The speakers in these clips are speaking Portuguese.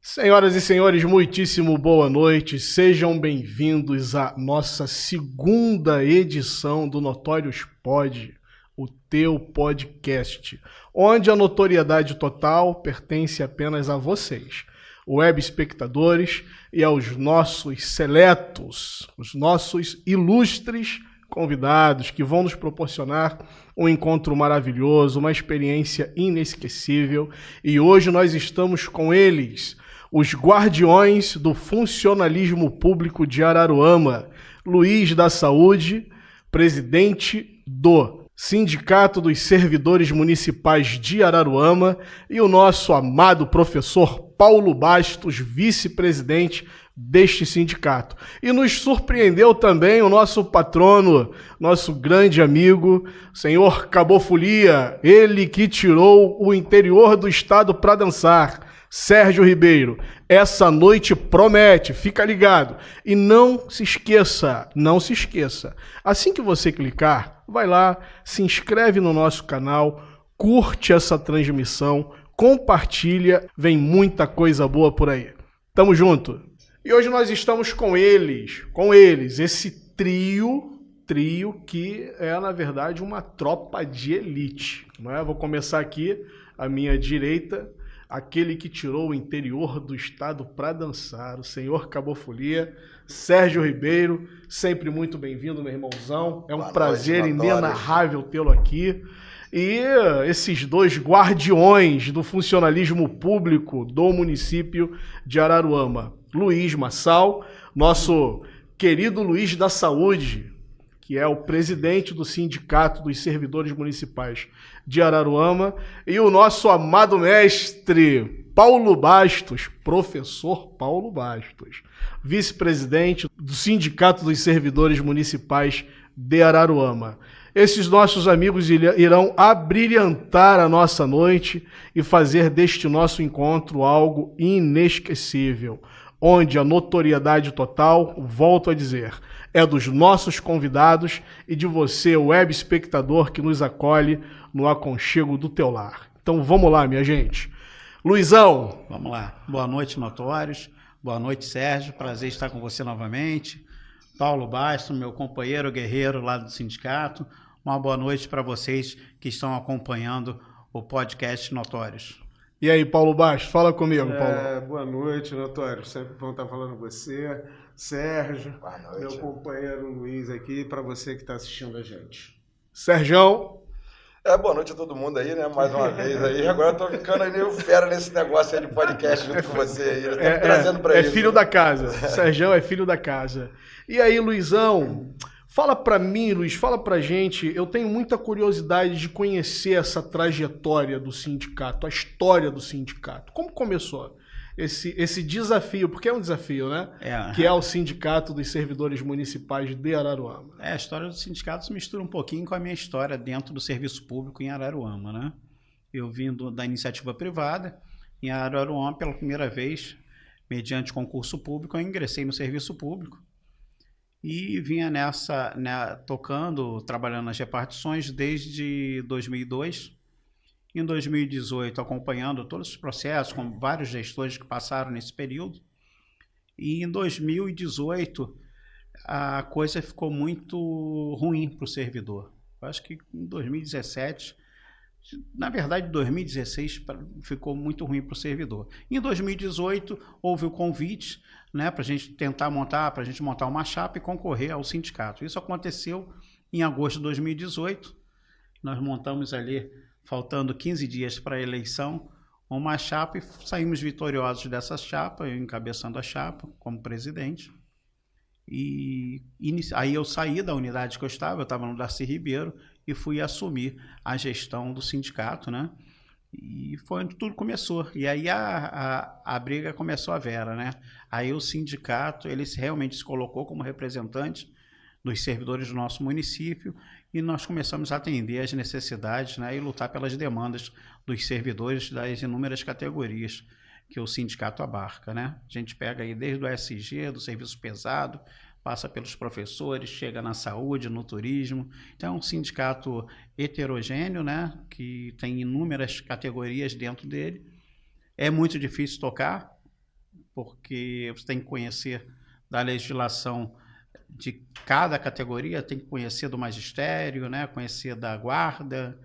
Senhoras e senhores, muitíssimo boa noite, sejam bem-vindos à nossa segunda edição do Notórios Pod, o teu podcast, onde a notoriedade total pertence apenas a vocês, web espectadores, e aos nossos seletos, os nossos ilustres convidados que vão nos proporcionar um encontro maravilhoso, uma experiência inesquecível, e hoje nós estamos com eles, os guardiões do funcionalismo público de Araruama, Luiz da Saúde, presidente do Sindicato dos Servidores Municipais de Araruama, e o nosso amado professor Paulo Bastos, vice-presidente deste sindicato. E nos surpreendeu também o nosso patrono, nosso grande amigo, senhor Cabofolia, ele que tirou o interior do estado para dançar, Sérgio Ribeiro. Essa noite promete, fica ligado. E não se esqueça, assim que você clicar, vai lá, se inscreve no nosso canal, curte essa transmissão, compartilha, vem muita coisa boa por aí. Tamo junto. E hoje nós estamos com eles, esse trio que é, na verdade, uma tropa de elite. Não é? Vou começar aqui, à minha direita, aquele que tirou o interior do estado para dançar, o senhor Cabofolia, Sérgio Ribeiro, sempre muito bem-vindo, meu irmãozão. É um prazer inenarrável tê-lo aqui. E esses dois guardiões do funcionalismo público do município de Araruama, Luiz Massal, nosso querido Luiz da Saúde, que é o presidente do Sindicato dos Servidores Municipais de Araruama, e o nosso amado mestre Paulo Bastos, professor Paulo Bastos, vice-presidente do Sindicato dos Servidores Municipais de Araruama. Esses nossos amigos irão abrilhantar a nossa noite e fazer deste nosso encontro algo inesquecível, onde a notoriedade total, volto a dizer, é dos nossos convidados e de você, web espectador, que nos acolhe no aconchego do teu lar. Então vamos lá, minha gente. Luizão. Vamos lá. Boa noite, Notórios. Boa noite, Sérgio. Prazer estar com você novamente. Paulo Bastos, meu companheiro guerreiro lá do sindicato. Uma boa noite para vocês que estão acompanhando o podcast Notórios. E aí, Paulo Bastos, fala comigo, Paulo. Boa noite, Notório. Sempre bom estar falando com você. Sérgio, meu companheiro Luiz aqui, para você que está assistindo a gente. Serjão. Boa noite a todo mundo aí, né? Mais uma vez aí. Agora eu tô ficando aí meio fera nesse negócio aí de podcast junto com você aí. Eu tô trazendo pra isso. É filho da casa. Serjão é filho da casa. E aí, Luizão, fala pra mim, Luiz, fala pra gente. Eu tenho muita curiosidade de conhecer essa trajetória do sindicato, a história do sindicato. Como começou esse desafio? Porque é um desafio, né? Que é o Sindicato dos Servidores Municipais de Araruama. A história do sindicato se mistura um pouquinho com a minha história dentro do serviço público em Araruama, né? Eu vim da iniciativa privada, em Araruama, pela primeira vez, mediante concurso público, eu ingressei no serviço público e vinha trabalhando nas repartições desde 2002. Em 2018, acompanhando todos os processos, com vários gestores que passaram nesse período. E em 2018, a coisa ficou muito ruim para o servidor. Eu acho que em 2017, na verdade, 2016 ficou muito ruim para o servidor. Em 2018, houve o convite, né, para a gente montar uma chapa e concorrer ao sindicato. Isso aconteceu em agosto de 2018. Nós montamos ali, faltando 15 dias para a eleição, uma chapa e saímos vitoriosos dessa chapa, eu encabeçando a chapa como presidente. E aí eu saí da unidade que eu estava no Darcy Ribeiro e fui assumir a gestão do sindicato, né? E foi onde tudo começou. E aí a briga começou a vera, né? Aí o sindicato, ele realmente se colocou como representante dos servidores do nosso município e nós começamos a atender as necessidades, né, e lutar pelas demandas dos servidores das inúmeras categorias que o sindicato abarca, né? A gente pega aí desde o SG, do serviço pesado, passa pelos professores, chega na saúde, no turismo. Então, é um sindicato heterogêneo, né, que tem inúmeras categorias dentro dele. É muito difícil tocar, porque você tem que conhecer da legislação de cada categoria, tem que conhecer do magistério, né, conhecer da guarda,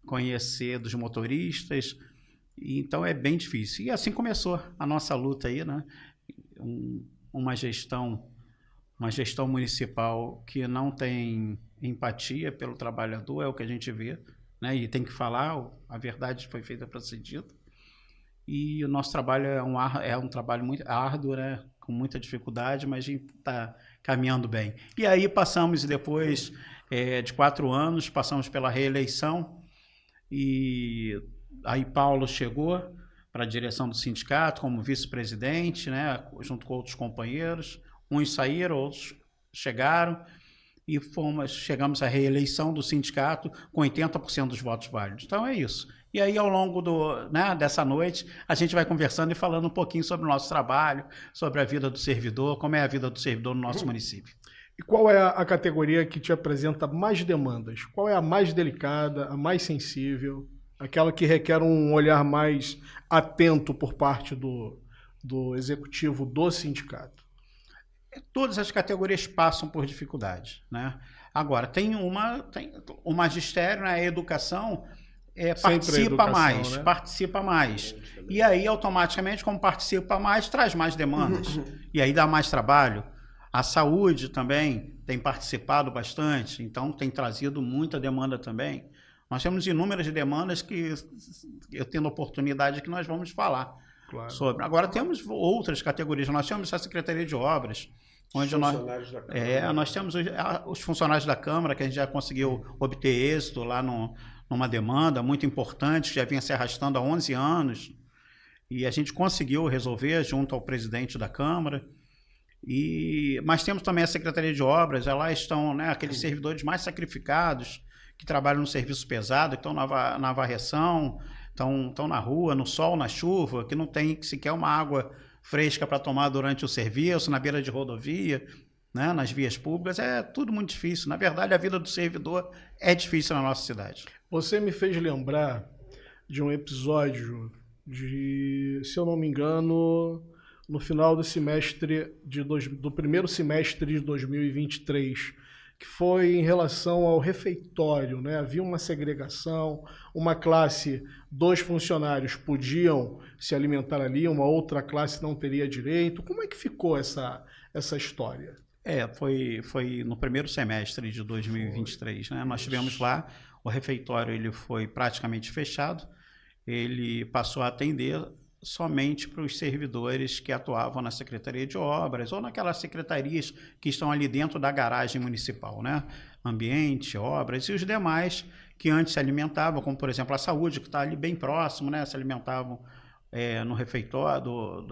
conhecer dos motoristas. Então, é bem difícil. E assim começou a nossa luta aí, né? Uma gestão municipal que não tem empatia pelo trabalhador, é o que a gente vê, né? E tem que falar, a verdade foi feita para ser dita. E o nosso trabalho é um trabalho muito árduo, né? Com muita dificuldade, mas a gente está caminhando bem. E aí passamos, depois de 4 anos, passamos pela reeleição, e aí Paulo chegou para a direção do sindicato como vice-presidente, né? Junto com outros companheiros. Uns saíram, outros chegaram, e chegamos à reeleição do sindicato com 80% dos votos válidos. Então é isso. E aí, ao longo dessa noite, a gente vai conversando e falando um pouquinho sobre o nosso trabalho, sobre a vida do servidor, como é a vida do servidor no nosso município. E qual é a categoria que te apresenta mais demandas? Qual é a mais delicada, a mais sensível, aquela que requer um olhar mais atento por parte do executivo do sindicato? Todas as categorias passam por dificuldade, né? Agora, tem o magistério, né? A educação participa mais. E aí, automaticamente, como participa mais, traz mais demandas. E aí dá mais trabalho. A saúde também tem participado bastante, então tem trazido muita demanda também. Nós temos inúmeras demandas que, eu tendo oportunidade, que nós vamos falar sobre. Agora, temos outras categorias. Nós temos a Secretaria de Obras, onde nós temos os funcionários da Câmara, que a gente já conseguiu obter êxito lá numa demanda muito importante, que já vinha se arrastando há 11 anos, e a gente conseguiu resolver junto ao presidente da Câmara. Mas temos também a Secretaria de Obras, lá estão, né, aqueles servidores mais sacrificados, que trabalham no serviço pesado, que estão na varreção, estão na rua, no sol, na chuva, que não tem sequer uma água fresca para tomar durante o serviço, na beira de rodovia, né, nas vias públicas. É tudo muito difícil. Na verdade, a vida do servidor é difícil na nossa cidade. Você me fez lembrar de um episódio se eu não me engano, no final do do primeiro semestre de 2023, que foi em relação ao refeitório, né? Havia uma segregação, uma classe, 2 funcionários podiam se alimentar ali, uma outra classe não teria direito. Como é que ficou essa história? Foi no primeiro semestre de 2023, né? Nós tivemos lá, o refeitório ele foi praticamente fechado, ele passou a atender somente para os servidores que atuavam na Secretaria de Obras ou naquelas secretarias que estão ali dentro da garagem municipal, né? Ambiente, obras e os demais que antes se alimentavam, como por exemplo a saúde, que está ali bem próximo, né? Se alimentavam no refeitório,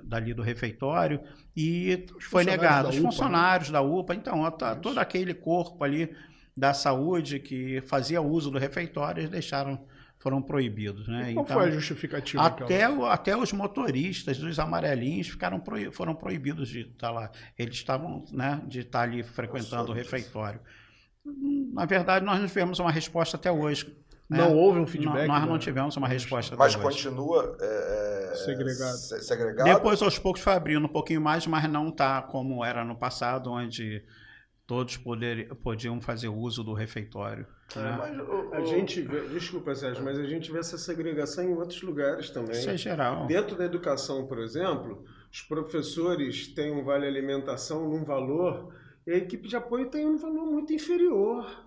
dali do refeitório, e foi negado. Os funcionários da UPA, então, todo aquele corpo ali da saúde que fazia uso do refeitório, eles foram proibidos, né? E qual foi a justificativa? Até os motoristas dos amarelinhos foram proibidos de estar lá. Eles estavam, né, de estar ali frequentando o refeitório. Na verdade, nós não tivemos uma resposta até hoje. Né? Não houve um feedback? Nós não tivemos uma resposta até hoje. Mas continua segregado? Depois, aos poucos, foi abrindo um pouquinho mais, mas não está como era no passado, onde todos podiam fazer uso do refeitório. A gente vê, desculpa, Sérgio, mas a gente vê essa segregação em outros lugares também. Isso é geral. Dentro da educação, por exemplo, os professores têm um vale alimentação num valor, e a equipe de apoio tem um valor muito inferior.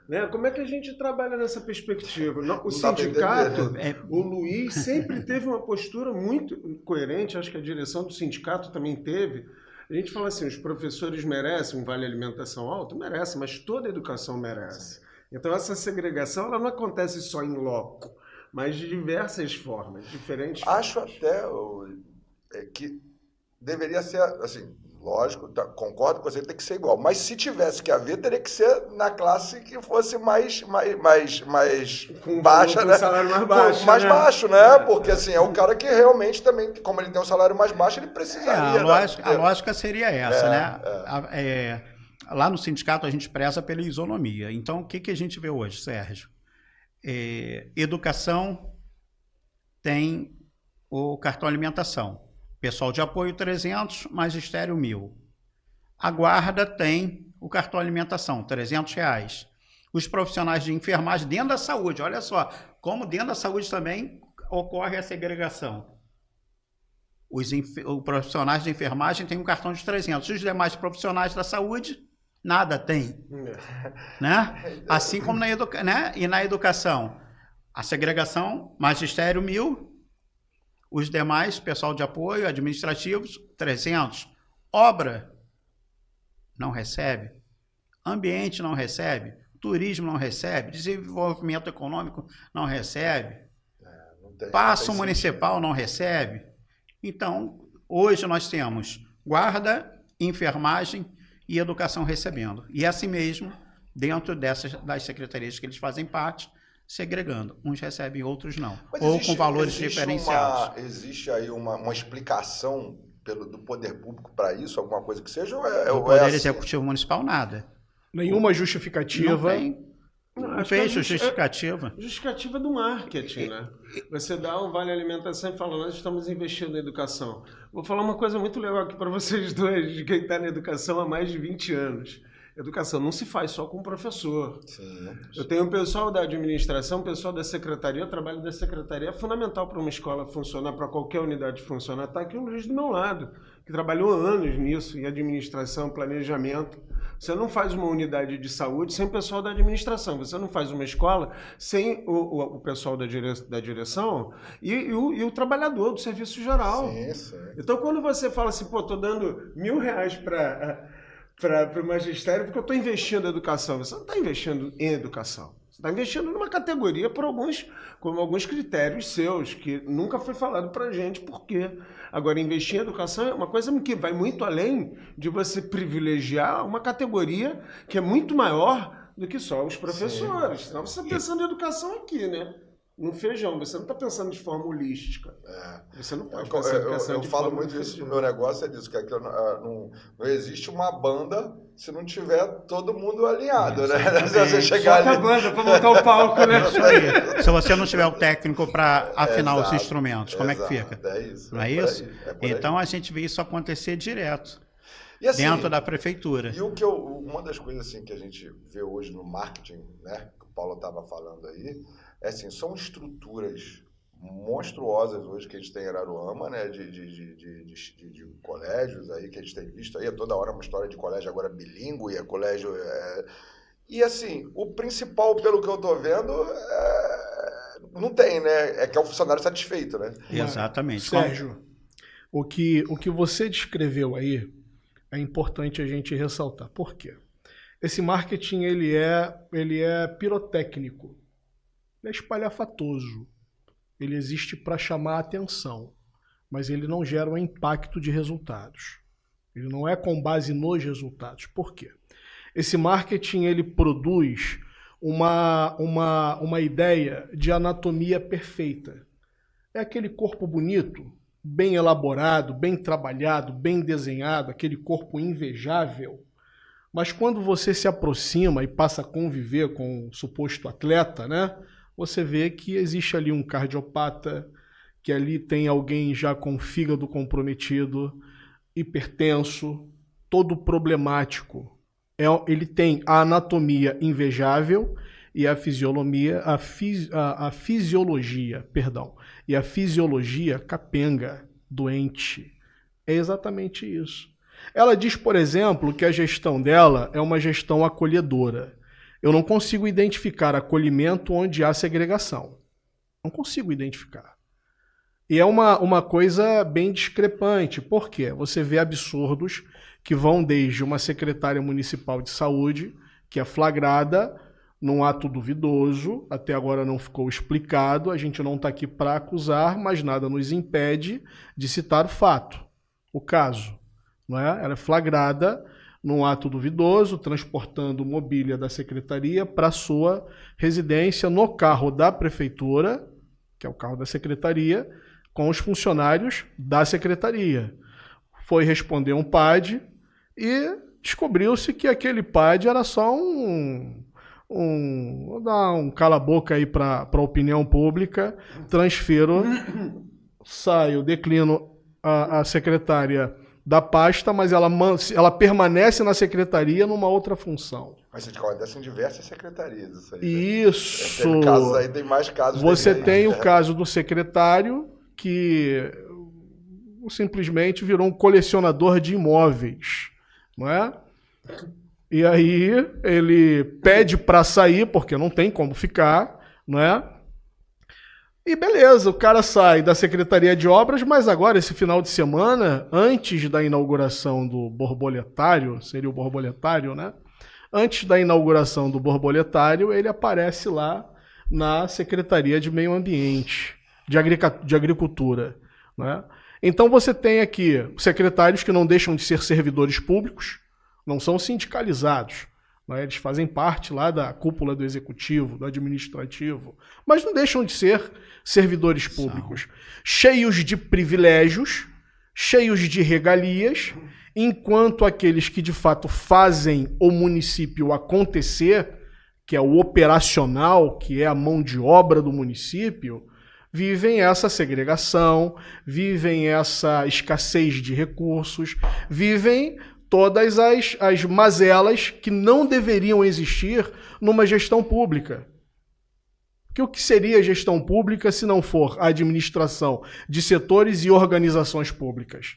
Né? Como é que a gente trabalha nessa perspectiva? O sindicato, o Luiz sempre teve uma postura muito coerente, acho que a direção do sindicato também teve. A gente fala assim, os professores merecem um vale alimentação alto? Merece, mas toda educação merece. Então essa segregação ela não acontece só em loco, mas de diversas formas, diferentes. Acho até que deveria ser, assim, Lógico, concordo com você, tem que ser igual. Mas se tivesse que haver, teria que ser na classe que fosse mais baixa, né? salário mais baixo. Mais baixo, né? Porque assim, é o cara que realmente também, como ele tem um salário mais baixo, ele precisaria. A lógica seria essa, né? Lá no sindicato a gente preza pela isonomia. Então, o que a gente vê hoje, Sérgio? Educação tem o cartão alimentação. Pessoal de apoio 300, magistério 1.000. A guarda tem o cartão alimentação, R$300. Os profissionais de enfermagem dentro da saúde, olha só, como dentro da saúde também ocorre a segregação. Os profissionais de enfermagem têm um cartão de 300. Os demais profissionais da saúde, nada tem. Né? Assim como e na educação, a segregação, magistério 1.000, os demais, pessoal de apoio, administrativos, 300. Obra, não recebe. Ambiente, não recebe. Turismo, não recebe. Desenvolvimento econômico, não recebe. Passo municipal, não recebe. Então, hoje nós temos guarda, enfermagem e educação recebendo. E assim mesmo, dentro das secretarias que eles fazem parte, segregando. Uns recebem, outros não. Mas ou com valores diferenciados. Existe aí uma explicação do poder público para isso? Alguma coisa que seja? O Poder Executivo Municipal, nada. Nenhuma justificativa. Não tem justificativa. Justificativa do marketing, né? Você dá um vale alimentação e fala, nós estamos investindo na educação. Vou falar uma coisa muito legal aqui para vocês dois, de quem está na educação há mais de 20 anos. Educação não se faz só com professor. Sim. Eu tenho um pessoal da administração, um pessoal da secretaria. O trabalho da secretaria é fundamental para uma escola funcionar, para qualquer unidade funcionar. Está aqui um Luiz do meu lado, que trabalhou anos nisso, em administração, planejamento. Você não faz uma unidade de saúde sem o pessoal da administração. Você não faz uma escola sem o pessoal da direção e o trabalhador do serviço geral. Sim. Então, quando você fala assim, pô, estou dando R$1.000 para o magistério porque eu estou investindo em educação. Você não está investindo em educação. Você está investindo numa categoria com alguns critérios seus, que nunca foi falado para a gente por quê. Agora, investir em educação é uma coisa que vai muito além de você privilegiar uma categoria que é muito maior do que só os professores. Senão você está pensando em educação aqui, né? No feijão, você não está pensando de forma holística. Você não pode pensar em educação eu de falo forma muito isso no meu negócio, é disso, que não existe uma banda se não tiver todo mundo alinhado, né? Se você chegar ali... a banda para montar o palco, né? Isso aí. Se você não tiver o técnico para afinar os instrumentos, como é que fica? É isso. Não é isso? Aí. Então a gente vê isso acontecer direto. E assim, dentro da prefeitura. E uma das coisas assim, que a gente vê hoje no marketing, né, que o Paulo estava falando aí, assim, são estruturas monstruosas hoje que a gente tem em Araruama, né, de colégios aí, que a gente tem visto aí, toda hora uma história de colégio agora bilíngue, colégio... E assim, o principal, pelo que eu estou vendo, não tem, né, é que é o funcionário satisfeito, né? Exatamente. Sérgio, o que você descreveu aí é importante a gente ressaltar. Por quê? Esse marketing, ele é pirotécnico. Ele é espalhafatoso. Ele existe para chamar a atenção, mas ele não gera um impacto de resultados. Ele não é com base nos resultados. Por quê? Esse marketing, ele produz uma ideia de anatomia perfeita. É aquele corpo bonito, bem elaborado, bem trabalhado, bem desenhado, aquele corpo invejável. Mas quando você se aproxima e passa a conviver com o suposto atleta, né? Você vê que existe ali um cardiopata, que ali tem alguém já com fígado comprometido, hipertenso, todo problemático. Ele tem a anatomia invejável e a fisiologia capenga, doente. É exatamente isso. Ela diz, por exemplo, que a gestão dela é uma gestão acolhedora. Eu não consigo identificar acolhimento onde há segregação. Não consigo identificar. E é uma coisa bem discrepante. Por quê? Você vê absurdos que vão desde uma secretária municipal de saúde, que é flagrada num ato duvidoso, até agora não ficou explicado, a gente não está aqui para acusar, mas nada nos impede de citar o fato, o caso. não é? Ela é flagrada num ato duvidoso, transportando mobília da secretaria para sua residência no carro da prefeitura, que é o carro da secretaria, com os funcionários da secretaria. Foi responder um PAD e descobriu-se que aquele PAD era só vou dar um cala-boca aí para a opinião pública, transfiro, saio, declino a secretária da pasta, mas ela permanece na secretaria numa outra função. Mas você acontece em diversas secretarias isso aí. Isso. Teve casos aí, tem mais casos. Você tem o caso do secretário que simplesmente virou um colecionador de imóveis, não é? E aí ele pede para sair porque não tem como ficar, não é? E beleza, o cara sai da Secretaria de Obras, mas agora, esse final de semana, antes da inauguração do borboletário, seria o borboletário, né? Antes da inauguração do borboletário, ele aparece lá na Secretaria de Meio Ambiente, de Agricultura, né? Então você tem aqui secretários que não deixam de ser servidores públicos, não são sindicalizados, né? Eles fazem parte lá da cúpula do executivo, do administrativo, mas não deixam de ser servidores públicos, cheios de privilégios, cheios de regalias, enquanto aqueles que de fato fazem o município acontecer, que é o operacional, que é a mão de obra do município, vivem essa segregação, vivem essa escassez de recursos, vivem todas as mazelas que não deveriam existir numa gestão pública. Porque o que seria gestão pública se não for a administração de setores e organizações públicas?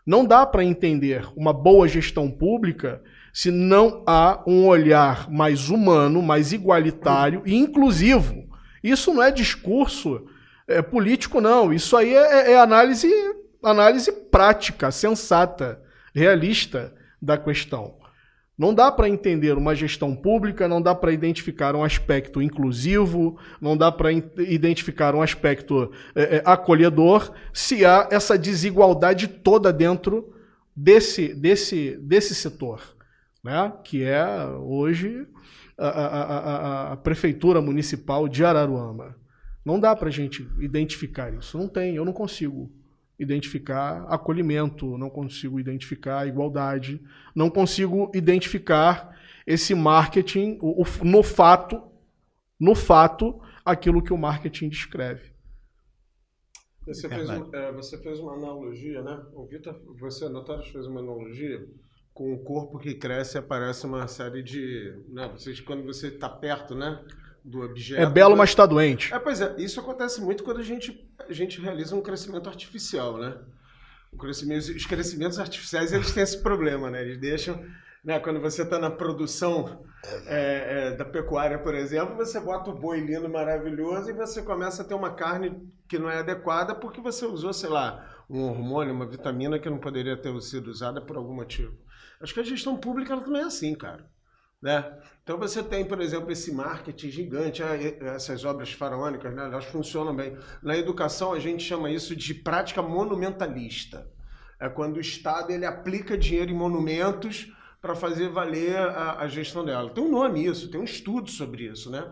Não dá para entender uma boa gestão pública se não há um olhar mais humano, mais igualitário e inclusivo. Isso não é discurso político, não. Isso aí é análise prática, sensata, realista da questão. Não dá para entender uma gestão pública, não dá para identificar um aspecto inclusivo, não dá para identificar um aspecto acolhedor, se há essa desigualdade toda dentro desse setor, né? Que é hoje a Prefeitura Municipal de Araruama. Não dá para a gente identificar isso. Não tem, eu não consigo identificar acolhimento, não consigo identificar igualdade, não consigo identificar esse marketing, no fato, aquilo que o marketing descreve. Você fez uma analogia, né? O Vitor, Notórios, fez uma analogia com o corpo que cresce e aparece uma série de... Né? Quando você está perto, né? Do objeto. É belo, mas está doente. Pois é, isso acontece muito quando a gente realiza um crescimento artificial, né? Os crescimentos artificiais, eles têm esse problema, né? Eles deixam, né? Quando você está na produção da pecuária, por exemplo, você bota o boi lindo, maravilhoso, e você começa a ter uma carne que não é adequada porque você usou, sei lá, um hormônio, uma vitamina que não poderia ter sido usada por algum motivo. Acho que a gestão pública ela também é assim, cara. Né? Então você tem, por exemplo, esse marketing gigante, essas obras faraônicas, né? Elas funcionam bem. Na educação a gente chama isso de prática monumentalista. É quando o Estado ele aplica dinheiro em monumentos para fazer valer a gestão dela. Tem um nome isso, tem um estudo sobre isso, né?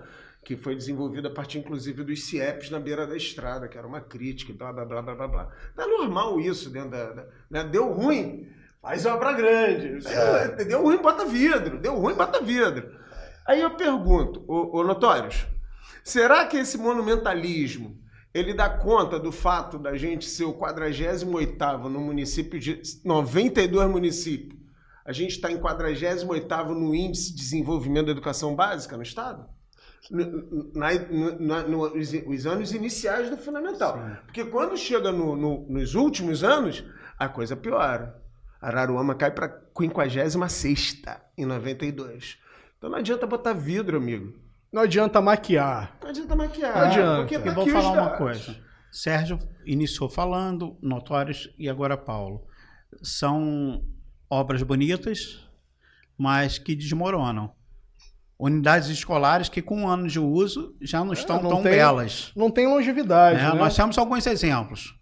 Que foi desenvolvido a partir, inclusive, dos CIEPs na beira da estrada, que era uma crítica, blá, blá, blá, blá, blá. Não é normal isso dentro né? Deu ruim, faz obra grande. Deu ruim, bota vidro. Deu ruim, bota vidro. Aí eu pergunto, ô Notórios, será que esse monumentalismo, ele dá conta do fato da gente ser o 48º no município de 92 municípios? A gente está em 48º no Índice de Desenvolvimento da Educação Básica no Estado? Nos anos iniciais do fundamental. Sim. Porque quando chega nos últimos anos, a coisa piora. Araruama cai para 56ª em 92. Então não adianta botar vidro, amigo. Não adianta maquiar. Não adianta maquiar. Não adianta. Eu vou falar uma coisa. Sérgio iniciou falando, Notórios e agora Paulo. São obras bonitas, mas que desmoronam. Unidades escolares que com um ano de uso já não estão tão belas. Não tem longevidade. Né? Nós temos alguns exemplos.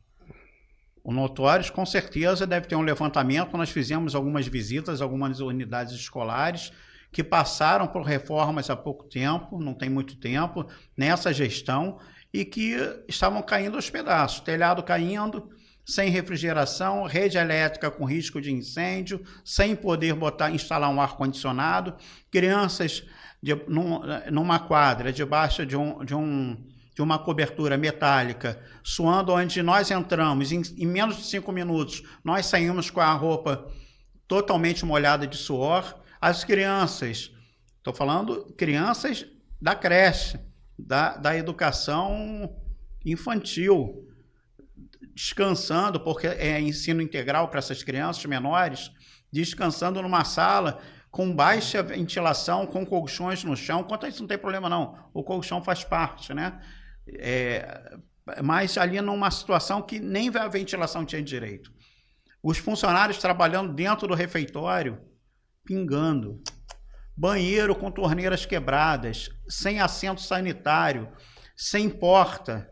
O Notórios, com certeza, deve ter um levantamento. Nós fizemos algumas visitas a algumas unidades escolares que passaram por reformas há pouco tempo, não tem muito tempo, nessa gestão, e que estavam caindo aos pedaços. Telhado caindo, sem refrigeração, rede elétrica com risco de incêndio, sem poder instalar um ar-condicionado, crianças numa quadra, debaixo de uma cobertura metálica, suando onde nós entramos, em menos de 5 minutos, nós saímos com a roupa totalmente molhada de suor. As crianças, estou falando crianças da creche, da educação infantil, descansando, porque é ensino integral para essas crianças menores, descansando numa sala com baixa ventilação, com colchões no chão. Quanto a isso não tem problema não, o colchão faz parte, né? Mas ali numa situação que nem a ventilação tinha direito. Os funcionários trabalhando dentro do refeitório, pingando. Banheiro com torneiras quebradas, sem assento sanitário, sem porta.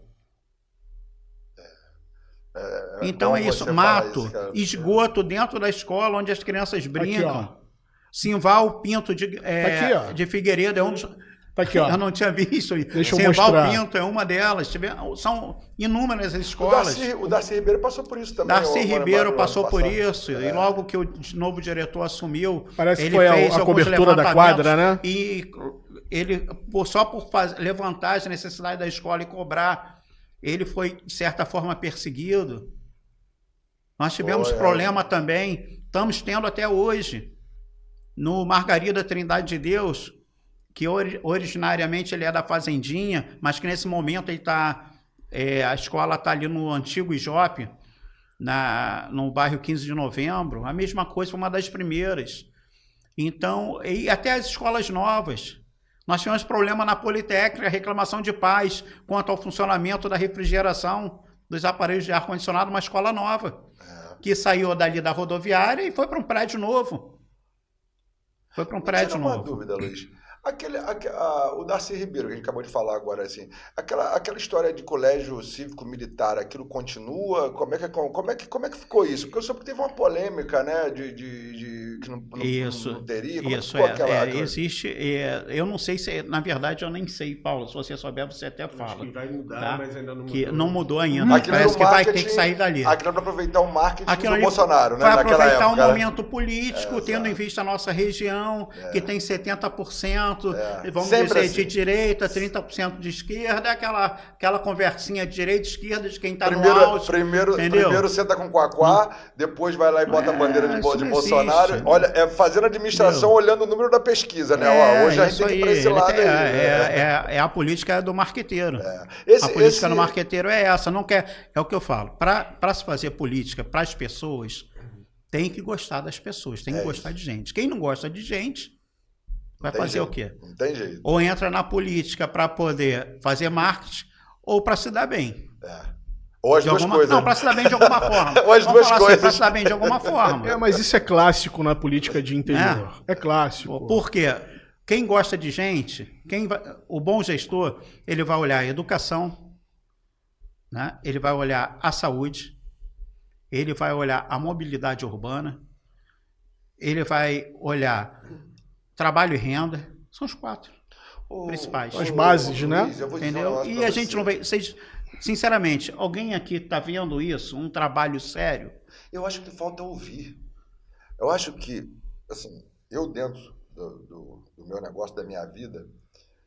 Então é isso, mato, esgoto dentro da escola onde as crianças brincam. Aqui, Simval Pinto de Figueiredo é um dos... Tá aqui, ó. Eu não tinha visto. Deixa eu Simval mostrar. Pinto é uma delas. São inúmeras as escolas. O Darcy Ribeiro passou por isso também. Darcy Ribeiro passou por isso. E logo que o novo diretor assumiu, parece ele que foi fez a cobertura da quadra, né? E ele, só por levantar as necessidades da escola e cobrar, ele foi, de certa forma, perseguido. Nós tivemos problema também, estamos tendo até hoje, no Margarida Trindade de Deus, que originariamente ele é da Fazendinha, mas que nesse momento ele a escola está ali no antigo Ijope, no bairro 15 de Novembro, a mesma coisa, foi uma das primeiras. Então, e até as escolas novas. Nós tivemos problema na Politécnica, reclamação de pais quanto ao funcionamento da refrigeração dos aparelhos de ar-condicionado, uma escola nova, que saiu dali da rodoviária e foi para um prédio novo. Foi para um prédio novo. Uma dúvida, Luiz. O Darcy Ribeiro, que a gente acabou de falar agora, assim, aquela história de colégio cívico-militar, aquilo continua? Como é que ficou isso? Porque eu soube que teve uma polêmica, né, que não teria. Isso, existe. Eu não sei se, na verdade, eu nem sei, Paulo, se você souber, você até fala. Acho que vai mudar, tá? mas ainda não mudou. Que não mudou ainda. Parece que vai ter que sair dali. Aquilo é para aproveitar o marketing do Bolsonaro, né? Para aproveitar o momento político, tendo em vista a nossa região, que tem 70%. Vamos sempre dizer, assim. de direita, 30% de esquerda, aquela conversinha de direita e esquerda de quem está no auge. Primeiro senta com Quaquá, depois vai lá e bota a bandeira de Bolsonaro. Existe. Olha, fazendo administração olhando o número da pesquisa, né? Hoje a gente tem que ir para esse lado aí. É a política do marqueteiro. A política do marqueteiro é essa. Não quer, é o que eu falo. Para se fazer política para as pessoas, tem que gostar das pessoas, tem que gostar de gente. Quem não gosta de gente, vai fazer o quê? Não tem jeito. Ou entra na política para poder fazer marketing, ou para se dar bem. Ou as duas coisas. Não, para se dar bem de alguma forma. Ou as duas coisas. Para se dar bem de alguma forma. Mas isso é clássico na política de interior. É clássico. Por quê? Quem gosta de gente, o bom gestor, ele vai olhar a educação, né? Ele vai olhar a saúde, ele vai olhar a mobilidade urbana, ele vai olhar trabalho e renda, são os 4 principais. As bases, né? Entendeu? E a gente não vê... Sinceramente, alguém aqui está vendo isso? Um trabalho sério? Eu acho que falta ouvir. Eu acho que, assim, eu dentro do meu negócio, da minha vida,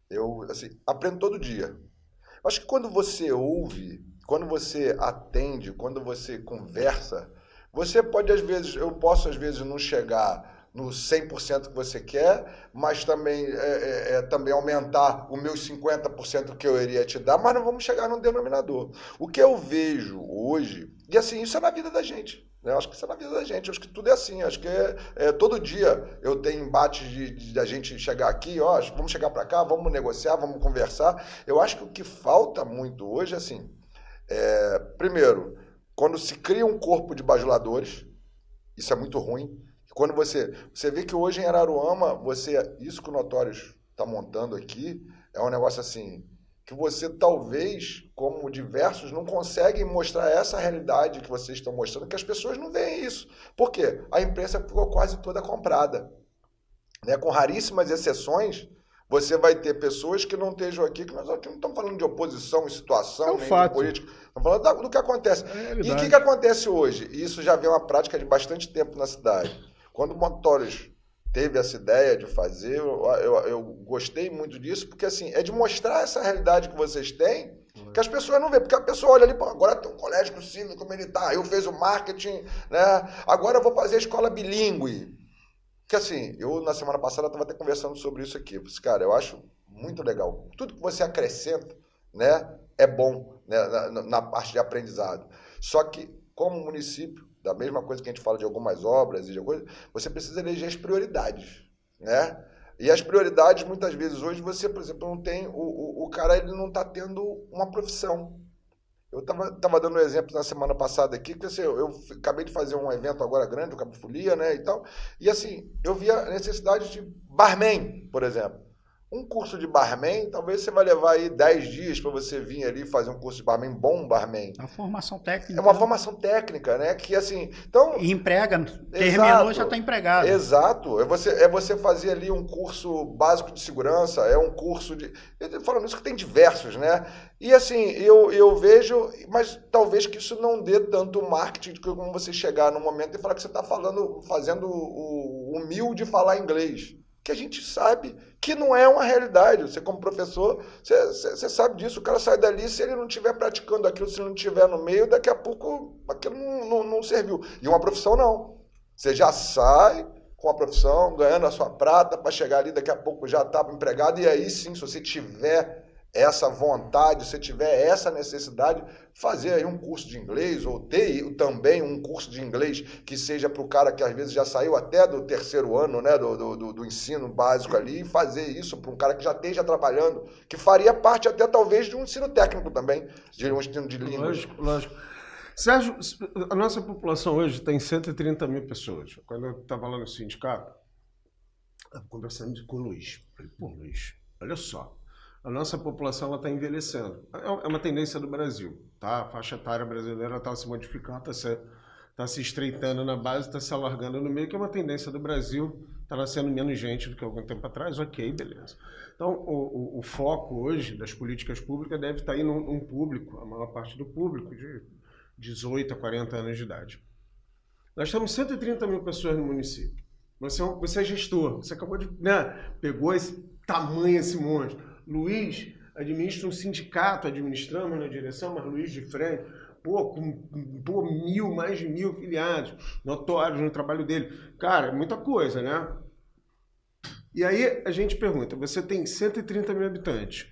eu aprendo todo dia. Eu acho que quando você ouve, quando você atende, quando você conversa, você pode, eu posso às vezes não chegar no 100% que você quer, mas também, também aumentar os meus 50% que eu iria te dar, mas não vamos chegar num denominador. O que eu vejo hoje, e assim, isso é na vida da gente, né? Eu acho que isso é na vida da gente, eu acho que tudo é assim, eu acho que todo dia eu tenho embate de a gente chegar aqui, vamos chegar para cá, vamos negociar, vamos conversar. Eu acho que o que falta muito hoje, assim, primeiro, quando se cria um corpo de bajuladores, isso é muito ruim. Quando você vê que hoje em Araruama, isso que o Notórios está montando aqui, é um negócio assim, que você talvez, como diversos, não conseguem mostrar essa realidade que vocês estão mostrando, que as pessoas não veem isso. Por quê? A imprensa ficou quase toda comprada. Né? Com raríssimas exceções, você vai ter pessoas que não estejam aqui, que nós aqui não estamos falando de oposição, situação, nem de política, estamos falando do que acontece. E o que acontece hoje? E isso já vem uma prática de bastante tempo na cidade. Quando o Motórios teve essa ideia de fazer, eu gostei muito disso, porque assim, é de mostrar essa realidade que vocês têm, que as pessoas não veem, porque a pessoa olha ali, pô, agora tem um colégio cívico-militar, eu fiz o marketing, né? Agora eu vou fazer a escola bilíngue. Porque assim, eu na semana passada estava até conversando sobre isso aqui. Cara, eu acho muito legal. Tudo que você acrescenta, né, é bom, né, na parte de aprendizado. Só que, como município, da mesma coisa que a gente fala de algumas obras e de coisa, você precisa eleger as prioridades, né? E as prioridades, muitas vezes, hoje, você, por exemplo, não tem... O cara, ele não está tendo uma profissão. Eu estava dando um exemplo na semana passada aqui, que assim, eu acabei de fazer um evento agora grande, o Cabo Folia, né, e tal, e assim, eu vi a necessidade de barman, por exemplo. Um curso de barman, talvez você vai levar aí 10 dias para você vir ali fazer um curso de barman, bom barman. É uma formação técnica. É uma formação técnica, né? Que assim. Então, e emprega, terminou, já está empregado. Exato. É você fazer ali um curso básico de segurança, é um curso de. Falando isso que tem diversos, né? E assim, eu vejo, mas talvez que isso não dê tanto marketing como você chegar num momento e falar que você está fazendo o humilde falar inglês. Que a gente sabe que não é uma realidade. Você, como professor, você sabe disso. O cara sai dali, se ele não estiver praticando aquilo, se ele não estiver no meio, daqui a pouco aquilo não serviu. E uma profissão não. Você já sai com a profissão, ganhando a sua prata, para chegar ali, daqui a pouco já está empregado. E aí sim, se você tiver essa vontade, se tiver essa necessidade, fazer aí um curso de inglês, ou ter também um curso de inglês que seja para o cara que às vezes já saiu até do terceiro ano, né, do ensino básico ali, e fazer isso para um cara que já esteja trabalhando, que faria parte até talvez de um ensino técnico também, de um ensino de línguas. Lógico. Sérgio, a nossa população hoje tem 130 mil pessoas. Quando eu estava lá no sindicato, eu estava conversando com o Luiz. Falei, pô, Luiz, olha só. A nossa população está envelhecendo. É uma tendência do Brasil. Tá? A faixa etária brasileira está se modificando, está se estreitando na base, está se alargando no meio, que é uma tendência do Brasil. Está nascendo menos gente do que algum tempo atrás. Ok, beleza. Então, o foco hoje das políticas públicas deve estar aí num público, a maior parte do público, de 18 a 40 anos de idade. Nós temos 130 mil pessoas no município. Você é gestor, você acabou de... Né, pegou esse tamanho, esse monstro. Luiz administra um sindicato, administramos na direção, mas Luiz de frente, com mais de 1.000 filiados, notórios no trabalho dele. Cara, é muita coisa, né? E aí a gente pergunta, você tem 130 mil habitantes,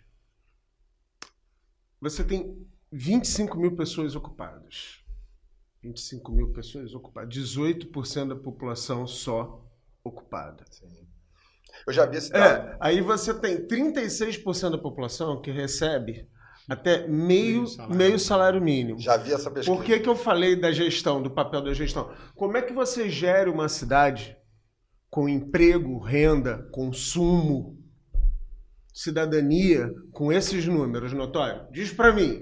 você tem 25 mil pessoas ocupadas, 25 mil pessoas ocupadas, 18% da população só ocupada. Sim. Eu já vi esse dado. Aí você tem 36% da população que recebe até meio salário mínimo. Já vi essa pesquisa. Por que eu falei da gestão, do papel da gestão? Como é que você gera uma cidade com emprego, renda, consumo, cidadania, com esses números, Notório? Diz para mim,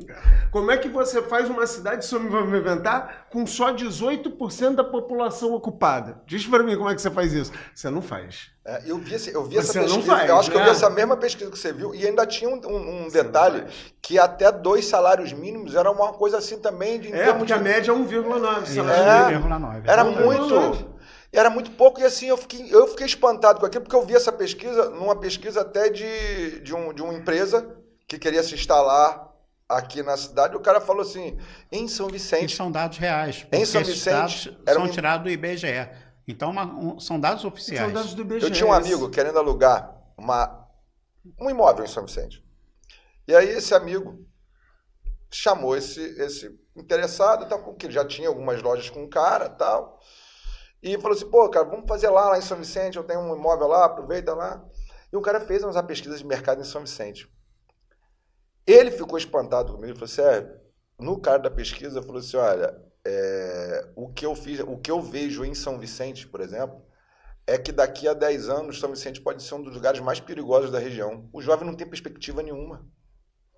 como é que você faz uma cidade se movimentar com só 18% da população ocupada? Diz para mim como é que você faz isso. Você não faz. Eu vi essa pesquisa. Não faz, eu acho né? que eu vi essa mesma pesquisa que você viu, e ainda tinha um detalhe, que até 2 salários mínimos era uma coisa assim também. Porque a média é 1,9 salário mínimo. 1,9. Era muito pouco, e assim, eu fiquei espantado com aquilo, porque eu vi essa pesquisa, numa pesquisa até de uma empresa que queria se instalar aqui na cidade. O cara falou assim, em São Vicente... E são dados reais. Em São Vicente... São tirados do IBGE. Então, são dados oficiais. São dados do IBGE. Eu tinha um amigo querendo alugar um imóvel em São Vicente. E aí esse amigo chamou esse interessado, tal, porque ele já tinha algumas lojas com o cara e tal... E falou assim, pô, cara, vamos fazer lá em São Vicente, eu tenho um imóvel lá, aproveita lá. E o cara fez uma pesquisa de mercado em São Vicente. Ele ficou espantado comigo, falou assim, no cara da pesquisa, falou assim, olha, o que eu vejo em São Vicente, por exemplo, é que daqui a 10 anos São Vicente pode ser um dos lugares mais perigosos da região. O jovem não tem perspectiva nenhuma.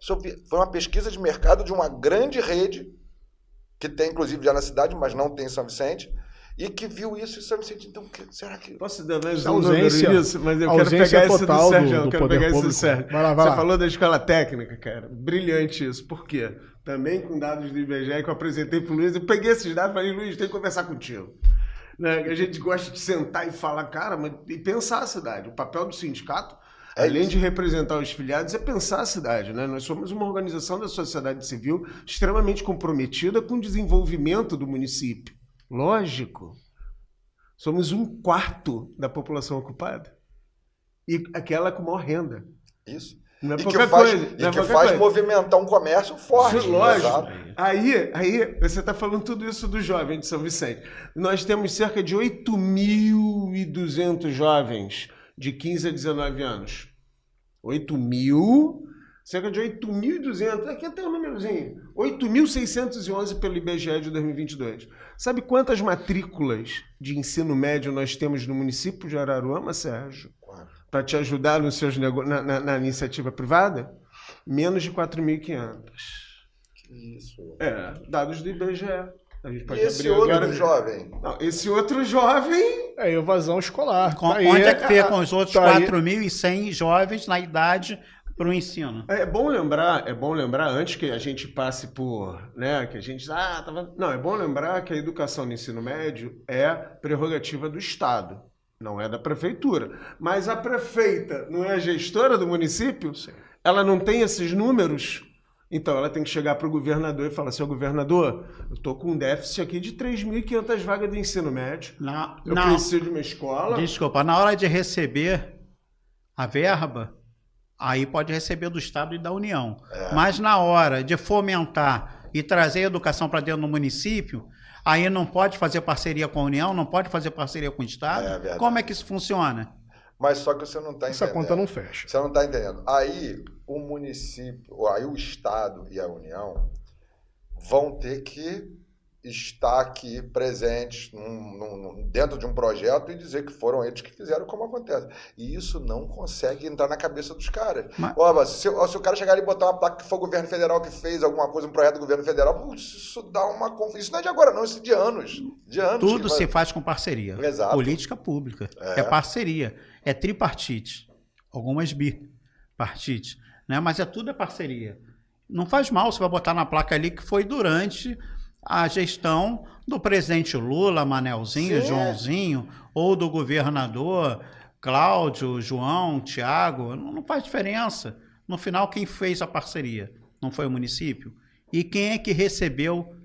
Foi uma pesquisa de mercado de uma grande rede, que tem inclusive já na cidade, mas não tem em São Vicente, e que viu isso em São Vicente. Então, será que... Posso dar mais um número nisso? Mas eu quero pegar esse do Sérgio. Eu quero pegar esse do Sérgio. Vai lá. Você falou da escola técnica, cara. Brilhante isso. Por quê? Também com dados do IBGE que eu apresentei para o Luiz. Eu peguei esses dados e falei, Luiz, tem que conversar contigo. Né? A gente gosta de sentar e falar, cara, e pensar a cidade. O papel do sindicato, além de representar os filiados, é pensar a cidade. Né? Nós somos uma organização da sociedade civil extremamente comprometida com o desenvolvimento do município. Lógico. Somos 1/4 da população ocupada. E aquela com maior renda. Isso. Não é E pouca que faz, coisa. e que faz movimentar um comércio forte. Lógico. Exato. Aí, você está falando tudo isso do jovem de São Vicente. Nós temos cerca de 8.200 jovens de 15 a 19 anos. 8.000, cerca de 8.200, aqui até o númerozinho, 8.611 pelo IBGE de 2022. Sabe quantas matrículas de ensino médio nós temos no município de Araruama, Sérgio? Para te ajudar nos seus na iniciativa privada? Menos de 4.500. Que isso. Dados do IBGE. A gente pode e esse abrir outro agora. Jovem? Não, esse outro jovem... É evasão escolar. Onde é que fica com os outros 4.100 jovens na idade para o ensino? É bom lembrar, antes que a gente passe por, né, que a gente, não, é bom lembrar que a educação no ensino médio é prerrogativa do Estado, não é da prefeitura. Mas a prefeita não é a gestora do município? Sim. Ela não tem esses números? Então ela tem que chegar para o governador e falar, seu governador, eu estou com um déficit aqui de 3.500 vagas de ensino médio. Eu preciso de uma escola. Desculpa, na hora de receber a verba, aí pode receber do Estado e da União. Mas na hora de fomentar e trazer a educação para dentro do município, aí não pode fazer parceria com a União, não pode fazer parceria com o Estado. Como é que isso funciona? Mas só que você não está entendendo. Essa conta não fecha. Você não está entendendo. Aí o município, aí o Estado e a União vão ter que estar aqui presentes dentro de um projeto e dizer que foram eles que fizeram como acontece. E isso não consegue entrar na cabeça dos caras. Se o cara chegar ali e botar uma placa que foi o governo federal que fez alguma coisa, um projeto do governo federal, isso dá uma confusão. Isso não é de agora não, isso é de anos. Tudo se faz com parceria. Exato. Política pública. É parceria. É tripartite. Algumas bipartite. Né? Mas tudo é parceria. Não faz mal você vai botar na placa ali que foi durante a gestão do presidente Lula, Manelzinho, sim, Joãozinho, ou do governador Cláudio, João, Tiago. Não faz diferença. No final, quem fez a parceria? Não foi o município? E quem é que recebeu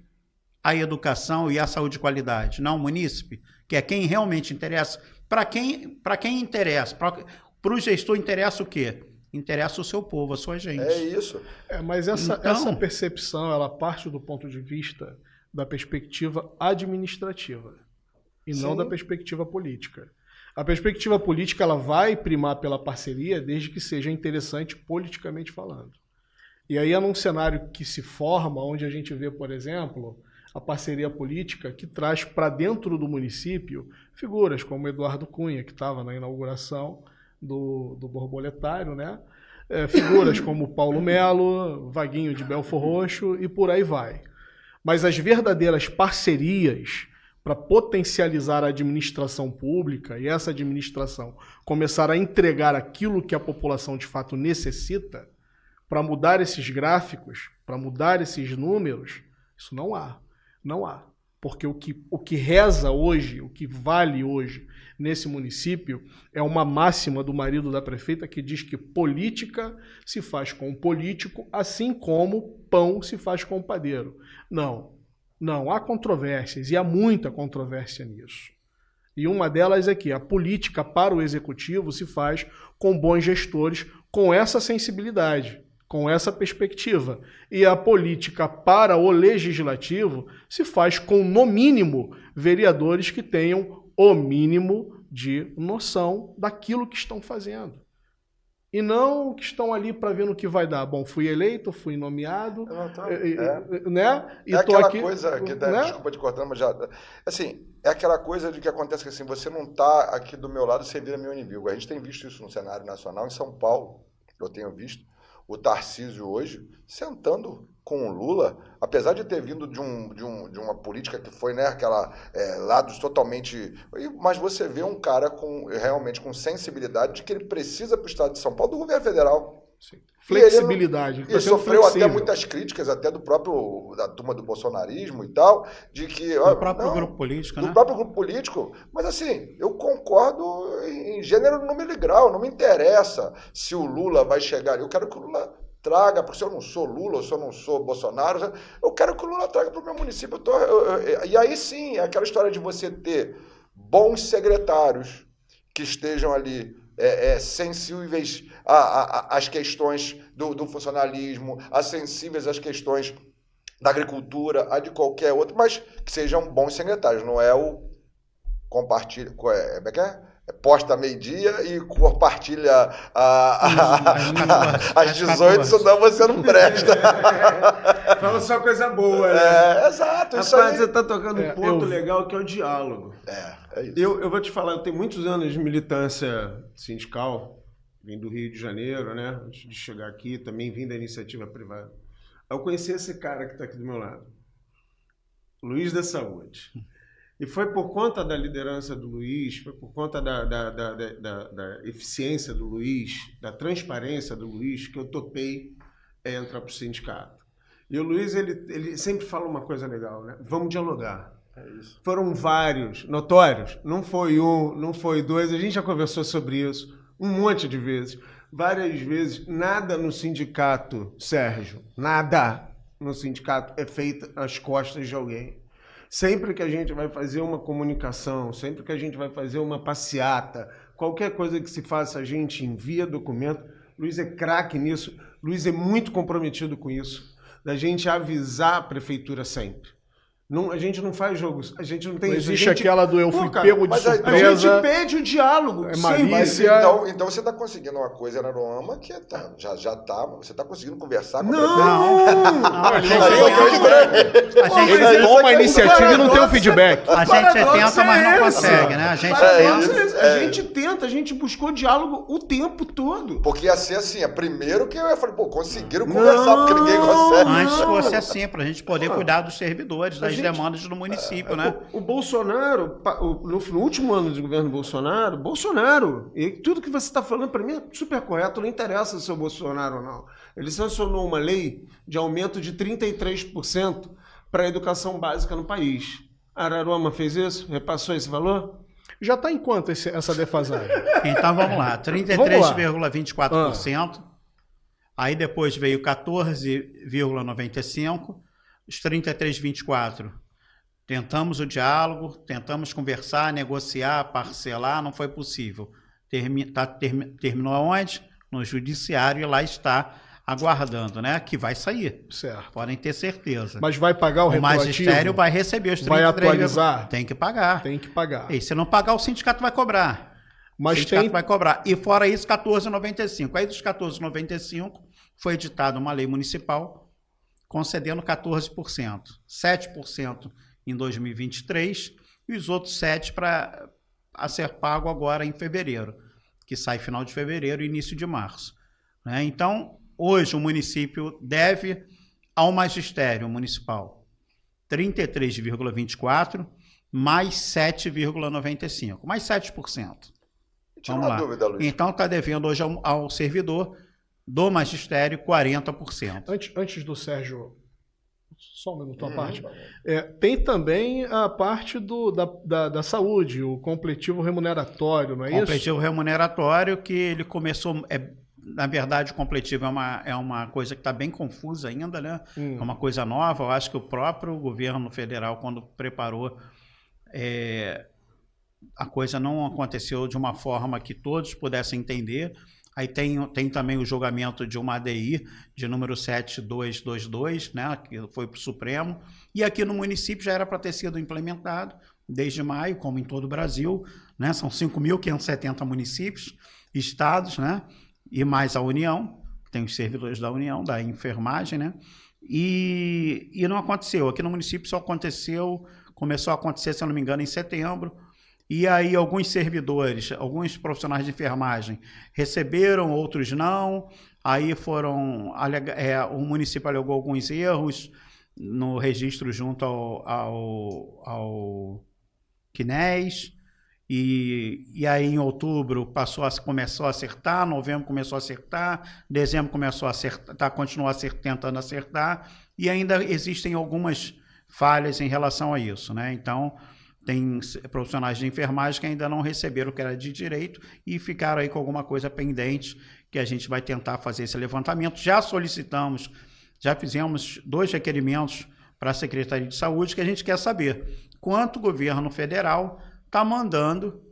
a educação e a saúde de qualidade? Não o munícipe, que é quem realmente interessa. Para quem interessa? Para o gestor interessa o quê? Interessa o seu povo, a sua gente. É isso. Mas essa percepção, ela parte do ponto de vista da perspectiva administrativa e não da perspectiva política. A perspectiva política, ela vai primar pela parceria desde que seja interessante politicamente falando. E aí é num cenário que se forma, onde a gente vê, por exemplo, a parceria política que traz para dentro do município figuras como Eduardo Cunha, que estava na inauguração do borboletário, né? Figuras como Paulo Melo, Vaguinho de Belfor Roxo e por aí vai. Mas as verdadeiras parcerias para potencializar a administração pública e essa administração começar a entregar aquilo que a população de fato necessita, para mudar esses gráficos, para mudar esses números, isso não há. Não há. Porque o que reza hoje, o que vale hoje nesse município é uma máxima do marido da prefeita que diz que política se faz com o político, assim como pão se faz com o padeiro. Não, há controvérsias e há muita controvérsia nisso. E uma delas é que a política para o executivo se faz com bons gestores, com essa sensibilidade, com essa perspectiva. E a política para o legislativo se faz com, no mínimo, vereadores que tenham o mínimo de noção daquilo que estão fazendo. E não que estão ali para ver no que vai dar. Bom, fui eleito, fui nomeado, né? E tô aquela aqui, coisa que, né? Desculpa te cortar, mas já... Assim, é aquela coisa de que acontece que assim, você não está aqui do meu lado, você vira meu inimigo. A gente tem visto isso no cenário nacional, em São Paulo, eu tenho visto. o Tarcísio hoje sentando com o Lula, apesar de ter vindo de uma política que foi, né, aquela lados totalmente... Mas você vê um cara realmente com sensibilidade de que ele precisa para o Estado de São Paulo do governo federal. Sim. Flexibilidade. E sofreu até muitas críticas, até da turma do bolsonarismo e tal, de que... Do próprio grupo político, né? Do próprio grupo político. Mas assim, eu concordo em gênero, número e grau. Não me interessa se o Lula vai chegar. Eu quero que o Lula traga, porque se eu não sou Lula, se eu não sou Bolsonaro, eu quero que o Lula traga para o meu município. E aí sim, é aquela história de você ter bons secretários que estejam ali sensíveis às questões do funcionalismo, sensíveis às questões da agricultura, a de qualquer outro, mas que sejam bons secretários, não é o compartilha... Como é que é? Posta meio-dia e compartilha às 18, senão você não presta. Fala só coisa boa, né? Exato. Isso Rapaz, aí... você está tocando um ponto legal que é o diálogo. É isso. Eu vou te falar, eu tenho muitos anos de militância sindical, vim do Rio de Janeiro, né? Antes de chegar aqui, também vim da iniciativa privada. Eu conheci esse cara que está aqui do meu lado, Luiz da Saúde. E foi por conta da liderança do Luiz, foi por conta da eficiência do Luiz, da transparência do Luiz, que eu topei entrar para o sindicato. E o Luiz, ele sempre fala uma coisa legal, né? Vamos dialogar. Isso. Foram vários, notórios, não foi um, não foi dois, a gente já conversou sobre isso um monte de vezes. Várias vezes, nada no sindicato, Sérgio, nada no sindicato é feito às costas de alguém. Sempre que a gente vai fazer uma comunicação, sempre que a gente vai fazer uma passeata, qualquer coisa que se faça, a gente envia documento. Luiz é craque nisso, Luiz é muito comprometido com isso, da gente avisar a prefeitura sempre. Não, a gente não faz jogos, a gente não tem... Não existe aquela do eu fui pego de surpresa. A gente pede o diálogo. É malícia. Então você está conseguindo uma coisa na Araruama que já tá... Você está conseguindo conversar com a ele Ele toma a iniciativa e não tem o feedback. A gente tenta, mas não consegue, né? A gente tenta, a gente buscou diálogo o tempo todo. Porque ia ser assim, primeiro que eu falei, conseguiram conversar, porque ninguém consegue. Antes fosse assim, para a gente poder cuidar dos servidores, das demandas do município, né? O Bolsonaro, no último ano de governo Bolsonaro, e tudo que você está falando para mim é super correto, não interessa se é o Bolsonaro ou não. Ele sancionou uma lei de aumento de 33% para a educação básica no país. A Araruama fez isso? Repassou esse valor? Já está em quanto essa defasagem? Então vamos lá, 33,24%. Aí depois veio 14,95%. Os 33,24%. Tentamos o diálogo, tentamos conversar, negociar, parcelar, não foi possível. Terminou aonde? No judiciário, e lá está aguardando, né? Que vai sair. Certo. Podem ter certeza. Mas vai pagar o retroativo? O magistério vai receber os 33%. Vai atualizar? Tem que pagar. Tem que pagar. E se não pagar, o sindicato vai cobrar. Mas o sindicato vai cobrar. E fora isso, 14,95%. Aí dos 14,95% foi editada uma lei municipal concedendo 14%. 7% em 2023 e os outros 7% a ser pago agora em fevereiro, que sai final de fevereiro e início de março. Né? Então, hoje o município deve ao magistério municipal 33,24% mais 7,95%, mais 7%. Vamos lá. Dúvida, Luiz. Então está devendo hoje ao servidor do magistério 40%. Antes do Sérgio, só um minuto à parte. Tem também a parte da saúde, o completivo remuneratório, não é isso? Completivo remuneratório, que ele começou... na verdade, o completivo é uma coisa que está bem confusa ainda, né? É uma coisa nova. Eu acho que o próprio governo federal, quando preparou, a coisa não aconteceu de uma forma que todos pudessem entender. Aí tem também o julgamento de uma ADI de número 7222, né, que foi para o Supremo. E aqui no município já era para ter sido implementado desde maio, como em todo o Brasil. Né, são 5.570 municípios, estados, né, e mais a União, tem os servidores da União, da enfermagem. Né, e não aconteceu. Aqui no município só começou a acontecer, se eu não me engano, em setembro. E aí alguns servidores, alguns profissionais de enfermagem receberam, outros não. Aí o município alegou alguns erros no registro junto ao CNES, e aí em outubro começou a acertar, novembro começou a acertar, dezembro começou a acertar, continuou tentando acertar, e ainda existem algumas falhas em relação a isso, né? Então, tem profissionais de enfermagem que ainda não receberam o que era de direito e ficaram aí com alguma coisa pendente, que a gente vai tentar fazer esse levantamento. Já fizemos 2 requerimentos para a Secretaria de Saúde, que a gente quer saber quanto o governo federal está mandando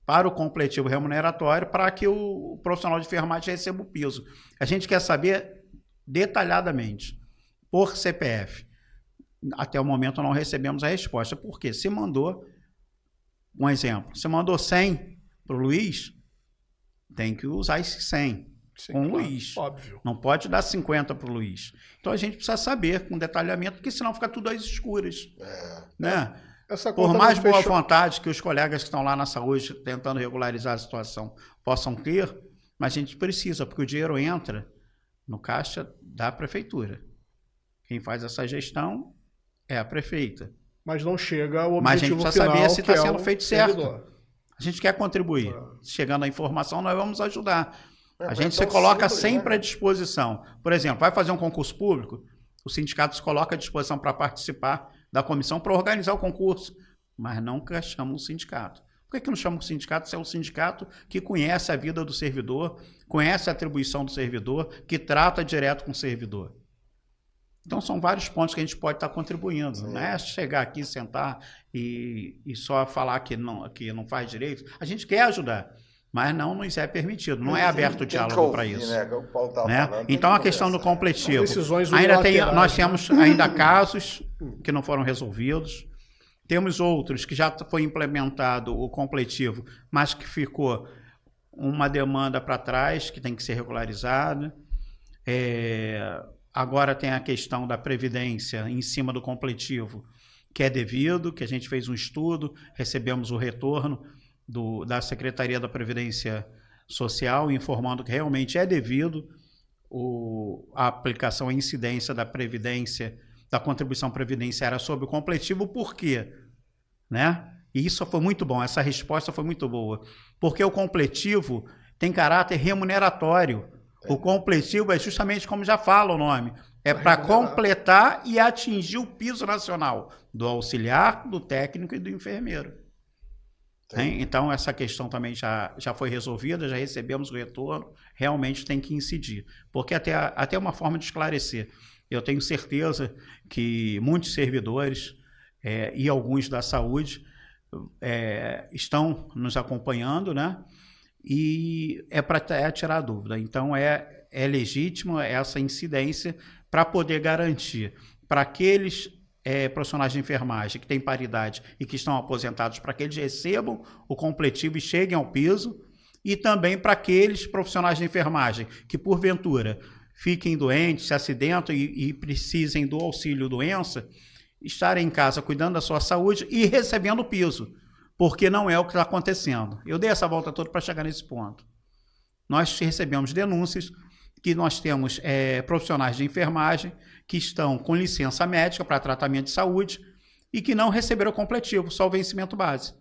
para o completivo remuneratório para que o profissional de enfermagem receba o piso. A gente quer saber detalhadamente, por CPF. Até o momento não recebemos a resposta. Por quê? Se mandou, um exemplo, se mandou 100 para o Luiz, tem que usar esse 100 com o Luiz. Óbvio. Não pode dar 50 para o Luiz. Então a gente precisa saber com detalhamento, porque senão fica tudo às escuras. Né? Por mais boa vontade que os colegas que estão lá na saúde tentando regularizar a situação possam ter, mas a gente precisa, porque o dinheiro entra no caixa da prefeitura. Quem faz essa gestão é a prefeita. Mas não chega ao objetivo final. Mas a gente precisa saber se está sendo feito certo. A gente quer contribuir. Chegando a informação, nós vamos ajudar. A gente se coloca sempre à disposição. Por exemplo, vai fazer um concurso público, o sindicato se coloca à disposição para participar da comissão para organizar o concurso, mas nunca chama o sindicato. Por que não chama o sindicato? Se é o sindicato que conhece a vida do servidor, conhece a atribuição do servidor, que trata direto com o servidor. Então, são vários pontos que a gente pode estar contribuindo. Sim. Não é chegar aqui, sentar e só falar que não faz direito. A gente quer ajudar, mas não nos é permitido. Não é aberto o diálogo para isso. Né? O Paulo falando, então, a questão do completivo. Nós temos ainda casos que não foram resolvidos. Temos outros que já foi implementado o completivo, mas que ficou uma demanda para trás, que tem que ser regularizada. Agora tem a questão da previdência em cima do completivo, que é devido, que a gente fez um estudo, recebemos o retorno da Secretaria da Previdência Social, informando que realmente é devido a aplicação, a incidência da previdência, da contribuição previdenciária sobre o completivo. Por quê? Né? E isso foi muito bom, essa resposta foi muito boa. Porque o completivo tem caráter remuneratório. O completivo é justamente como já fala o nome, é para completar e atingir o piso nacional do auxiliar, do técnico e do enfermeiro. Então, essa questão também já foi resolvida, já recebemos o retorno, realmente tem que incidir. Porque até uma forma de esclarecer, eu tenho certeza que muitos servidores e alguns da saúde estão nos acompanhando, né? E é para tirar a dúvida. Então, é legítimo essa incidência para poder garantir para aqueles profissionais de enfermagem que têm paridade e que estão aposentados, para que eles recebam o completivo e cheguem ao piso, e também para aqueles profissionais de enfermagem que, porventura, fiquem doentes, se acidentam e precisem do auxílio doença, estarem em casa cuidando da sua saúde e recebendo o piso. Porque não é o que está acontecendo. Eu dei essa volta toda para chegar nesse ponto. Nós recebemos denúncias que nós temos profissionais de enfermagem que estão com licença médica para tratamento de saúde e que não receberam o completivo, só o vencimento base.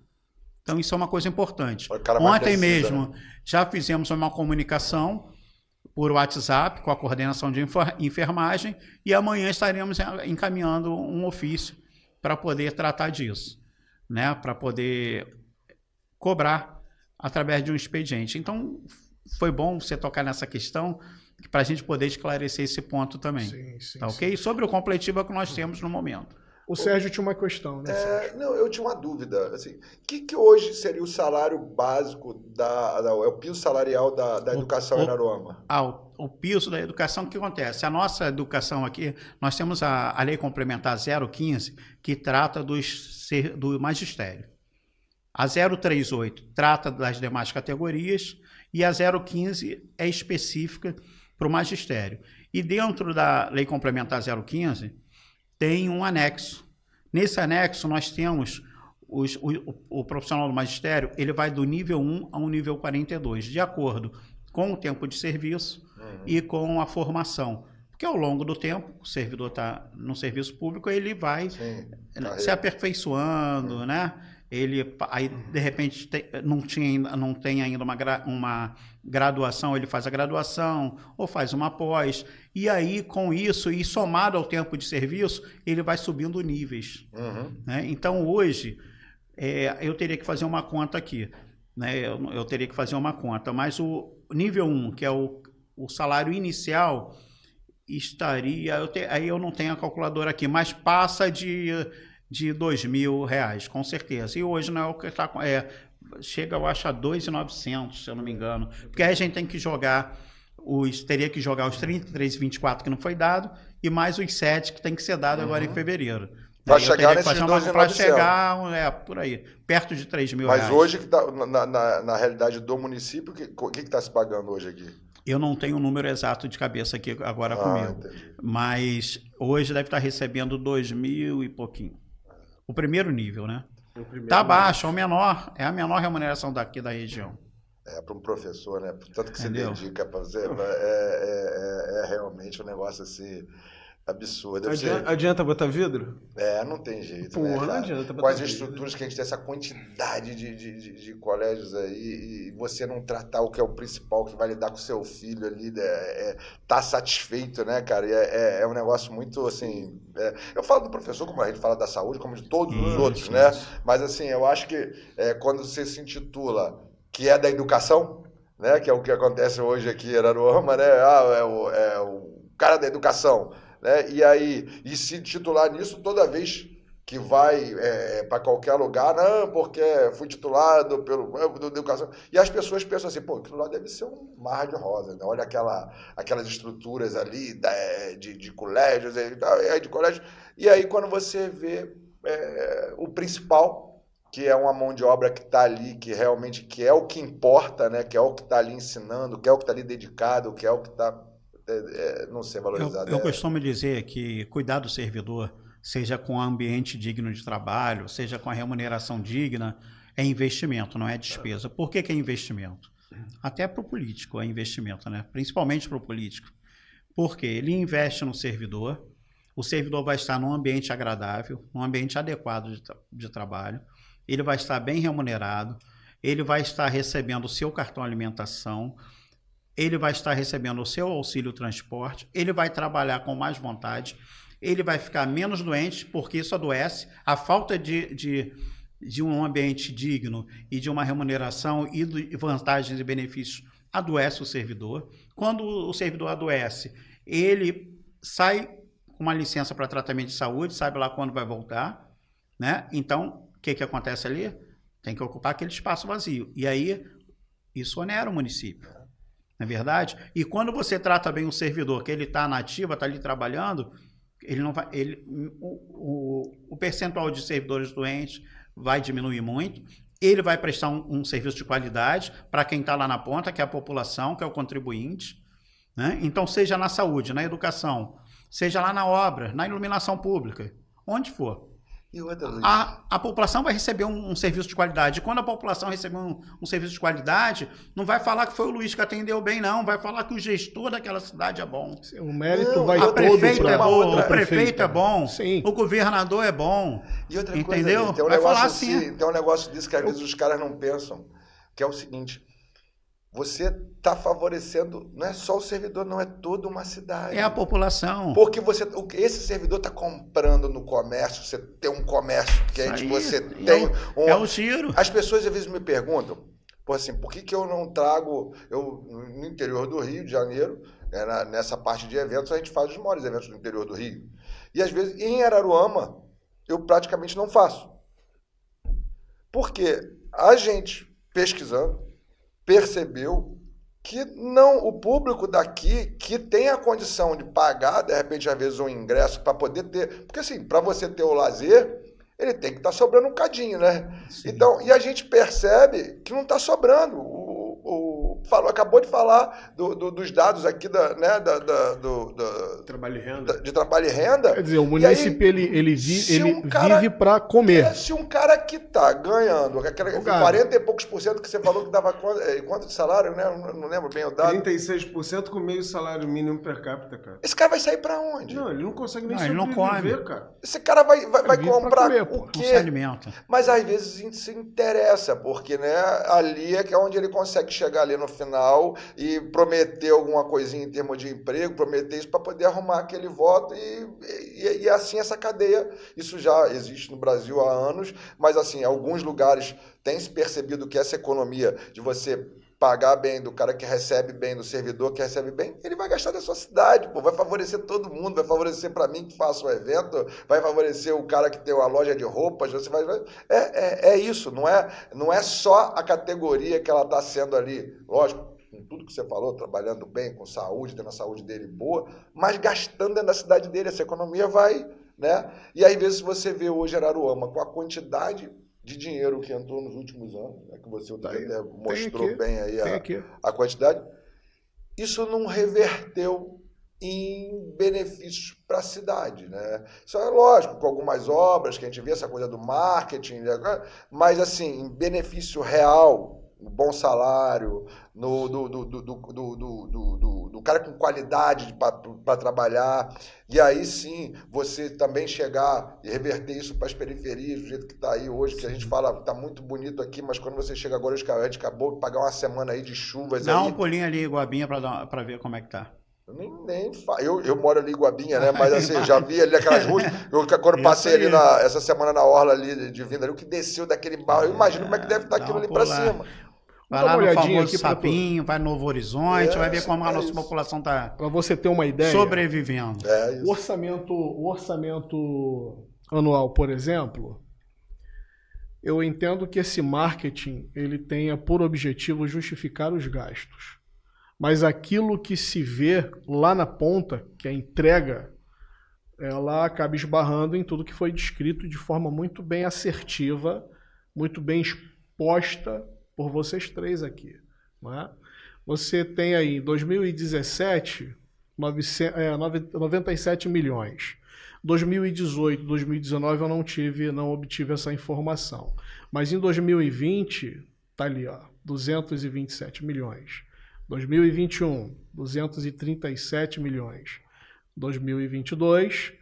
Então, isso é uma coisa importante. Ontem mesmo já fizemos uma comunicação por WhatsApp com a coordenação de enfermagem e amanhã estaremos encaminhando um ofício para poder tratar disso. Né, para poder cobrar através de um expediente. Então, foi bom você tocar nessa questão para a gente poder esclarecer esse ponto também. Sim, tá ok? Sim. Sobre o completivo é que nós temos no momento. O Sérgio tinha uma questão, né, Sérgio? Não, eu tinha uma dúvida. Assim, o que hoje seria o salário básico, o piso salarial da educação em Araruama? O piso da educação, o que acontece? A nossa educação aqui, nós temos a Lei Complementar 015, que trata do magistério. A 038 trata das demais categorias e a 015 é específica para o magistério. E dentro da Lei Complementar 015 tem um anexo. Nesse anexo nós temos o profissional do magistério, ele vai do nível 1 ao nível 42, de acordo com o tempo de serviço, e com a formação. Porque ao longo do tempo, o servidor está no serviço público, ele vai se aperfeiçoando, né? Ele, aí, de repente, não tem ainda uma graduação, ele faz a graduação ou faz uma pós. E aí, com isso, e somado ao tempo de serviço, ele vai subindo níveis. Né? Então, hoje, eu teria que fazer uma conta aqui. Né? Eu teria que fazer uma conta. Mas o nível 1, que é o salário inicial, estaria... aí eu não tenho a calculadora aqui, mas passa de R$2.000, com certeza. E hoje não é o que está... chega, eu acho, a 2.900, se eu não me engano. Porque aí a gente tem que jogar... teria que jogar os 33,24 que não foi dado e mais os 7 que tem que ser dado agora em fevereiro. Para chegar nesses 2.900. Para chegar, por aí, perto de R$3.000. Mas hoje, na realidade do município, o que está se pagando hoje aqui? Eu não tenho o número exato de cabeça aqui agora comigo. Entendi. Mas hoje deve estar recebendo 2.000 e pouquinho. O primeiro nível, né? Está baixo, é a menor remuneração daqui da região. Para um professor, né? Tanto que se dedica para você, realmente um negócio assim absurdo. Adianta botar vidro? Não tem jeito. Porra, né, não adianta botar com as vidro. estruturas que a gente tem, essa quantidade de colégios aí, e você não tratar o que é o principal, que vai lidar com o seu filho ali, tá satisfeito, né, cara? E é um negócio muito, assim... eu falo do professor, como a gente fala da saúde, como de todos os outros, né? Mas, assim, eu acho que quando você se intitula que é da educação, né? Que é o que acontece hoje aqui em Araruama, né? É o cara da educação, né? E se titular nisso toda vez que vai para qualquer lugar, não, porque fui titulado da educação. E as pessoas pensam assim, pô, aquilo lá deve ser um mar de rosa, né? Olha aquelas estruturas ali de colégios, de colégio. E aí quando você vê o principal, que é uma mão de obra que está ali, que realmente é o que importa, né? Que é o que está ali ensinando, que é o que está ali dedicado, que é o que está não ser valorizado. Eu costumo dizer que cuidar do servidor, seja com um ambiente digno de trabalho, seja com a remuneração digna, é investimento, não é despesa. Por que é investimento? Até para o político é investimento, né? Principalmente para o político. Porque ele investe no servidor, o servidor vai estar num ambiente agradável, num ambiente adequado de trabalho, ele vai estar bem remunerado, ele vai estar recebendo o seu cartão alimentação, ele vai estar recebendo o seu auxílio transporte, ele vai trabalhar com mais vontade, ele vai ficar menos doente, porque isso adoece. A falta de um ambiente digno e de uma remuneração e de vantagens e benefícios adoece o servidor. Quando o servidor adoece, ele sai com uma licença para tratamento de saúde, sabe lá quando vai voltar, né? Então, o que acontece ali? Tem que ocupar aquele espaço vazio. E aí, isso onera o município. Não é verdade? E quando você trata bem o servidor, que ele está na ativa, está ali trabalhando, ele não vai, o percentual de servidores doentes vai diminuir muito, ele vai prestar um serviço de qualidade para quem está lá na ponta, que é a população, que é o contribuinte, né? Então, seja na saúde, na educação, seja lá na obra, na iluminação pública, onde for. E outra, Luiz? A população vai receber um serviço de qualidade. E quando a população receber um serviço de qualidade, não vai falar que foi o Luiz que atendeu bem, não. Vai falar que o gestor daquela cidade é bom. O mérito vai todo para o prefeito é bom. Sim. O governador é bom. E outra entendeu? coisa, tem um vai negócio falar assim, tem um negócio disso que às vezes os caras não pensam, que é o seguinte: você está favorecendo, não é só o servidor, não, é toda uma cidade. É a população. Porque esse servidor está comprando no comércio, você tem um comércio quente, você tem É o giro. As pessoas às vezes me perguntam, por que eu não trago, no interior do Rio de Janeiro, nessa parte de eventos, a gente faz os maiores eventos no interior do Rio. E às vezes em Araruama, eu praticamente não faço. Porque a gente, pesquisando, percebeu que o público daqui que tem a condição de pagar, de repente, às vezes, um ingresso para poder ter... Porque, assim, para você ter o lazer, ele tem que estar sobrando um cadinho, né? Sim. Então, e a gente percebe que não está sobrando. acabou de falar dos dados aqui Trabalho e renda. de trabalho e renda. Quer dizer, o município ele vive para comer. Se um cara que está ganhando 40 e poucos % que você falou que dava quanto de salário, né? Não lembro bem o dado. 36% com meio salário mínimo per capita, cara. Esse cara vai sair para onde? Não, ele não consegue nem Ele não sobreviver, come. cara. Esse cara vai comprar comer, o Não quê? se alimenta. Mas às vezes se interessa, porque né, ali é que é onde ele consegue chegar ali no final e prometer alguma coisinha em termos de emprego, prometer isso para poder arrumar aquele voto e assim essa cadeia. Isso já existe no Brasil há anos, mas assim, alguns lugares têm se percebido que essa economia de você pagar bem do cara que recebe bem, do servidor que recebe bem, ele vai gastar da sua cidade, pô, vai favorecer todo mundo, vai favorecer para mim que faço o evento, vai favorecer o cara que tem uma loja de roupas, você vai é isso, não é só a categoria que ela está sendo ali, lógico, com tudo que você falou, trabalhando bem, com saúde, tendo a saúde dele boa, mas gastando dentro da cidade dele, essa economia vai, né? E às vezes você vê hoje Araruama com a quantidade de dinheiro que entrou nos últimos anos, né, que você até mostrou bem aí a quantidade, isso não reverteu em benefícios para a cidade, né? Isso é lógico, com algumas obras que a gente vê, essa coisa do marketing, mas assim, em benefício real, no bom salário, do cara com qualidade para trabalhar, e aí sim você também chegar e reverter isso para as periferias, do jeito que está aí hoje, que a gente fala, está muito bonito aqui, mas quando você chega agora, a gente acabou de pagar uma semana aí de chuvas. Dá um pulinho ali, Guabinha, para ver como é que tá. Eu moro ali em Guabinha, né? Mas assim, já vi ali aquelas ruas. Quando passei ali essa semana na orla ali de vindo ali, o que desceu daquele barro, eu imagino como é que deve estar aquilo ali para cima. Vai lá no famoso Sapinho, vai no Novo Horizonte, vai ver como a nossa população está Para você ter uma ideia, sobrevivendo. O orçamento anual, por exemplo, eu entendo que esse marketing ele tenha por objetivo justificar os gastos. Mas aquilo que se vê lá na ponta, que é a entrega, ela acaba esbarrando em tudo que foi descrito de forma muito bem assertiva, muito bem exposta por vocês três aqui. Não é? Você tem aí, em 2017, 97 milhões. 2018, 2019 eu não obtive essa informação. Mas em 2020, tá ali, ó, 227 milhões. 2021, 237 milhões. 2022,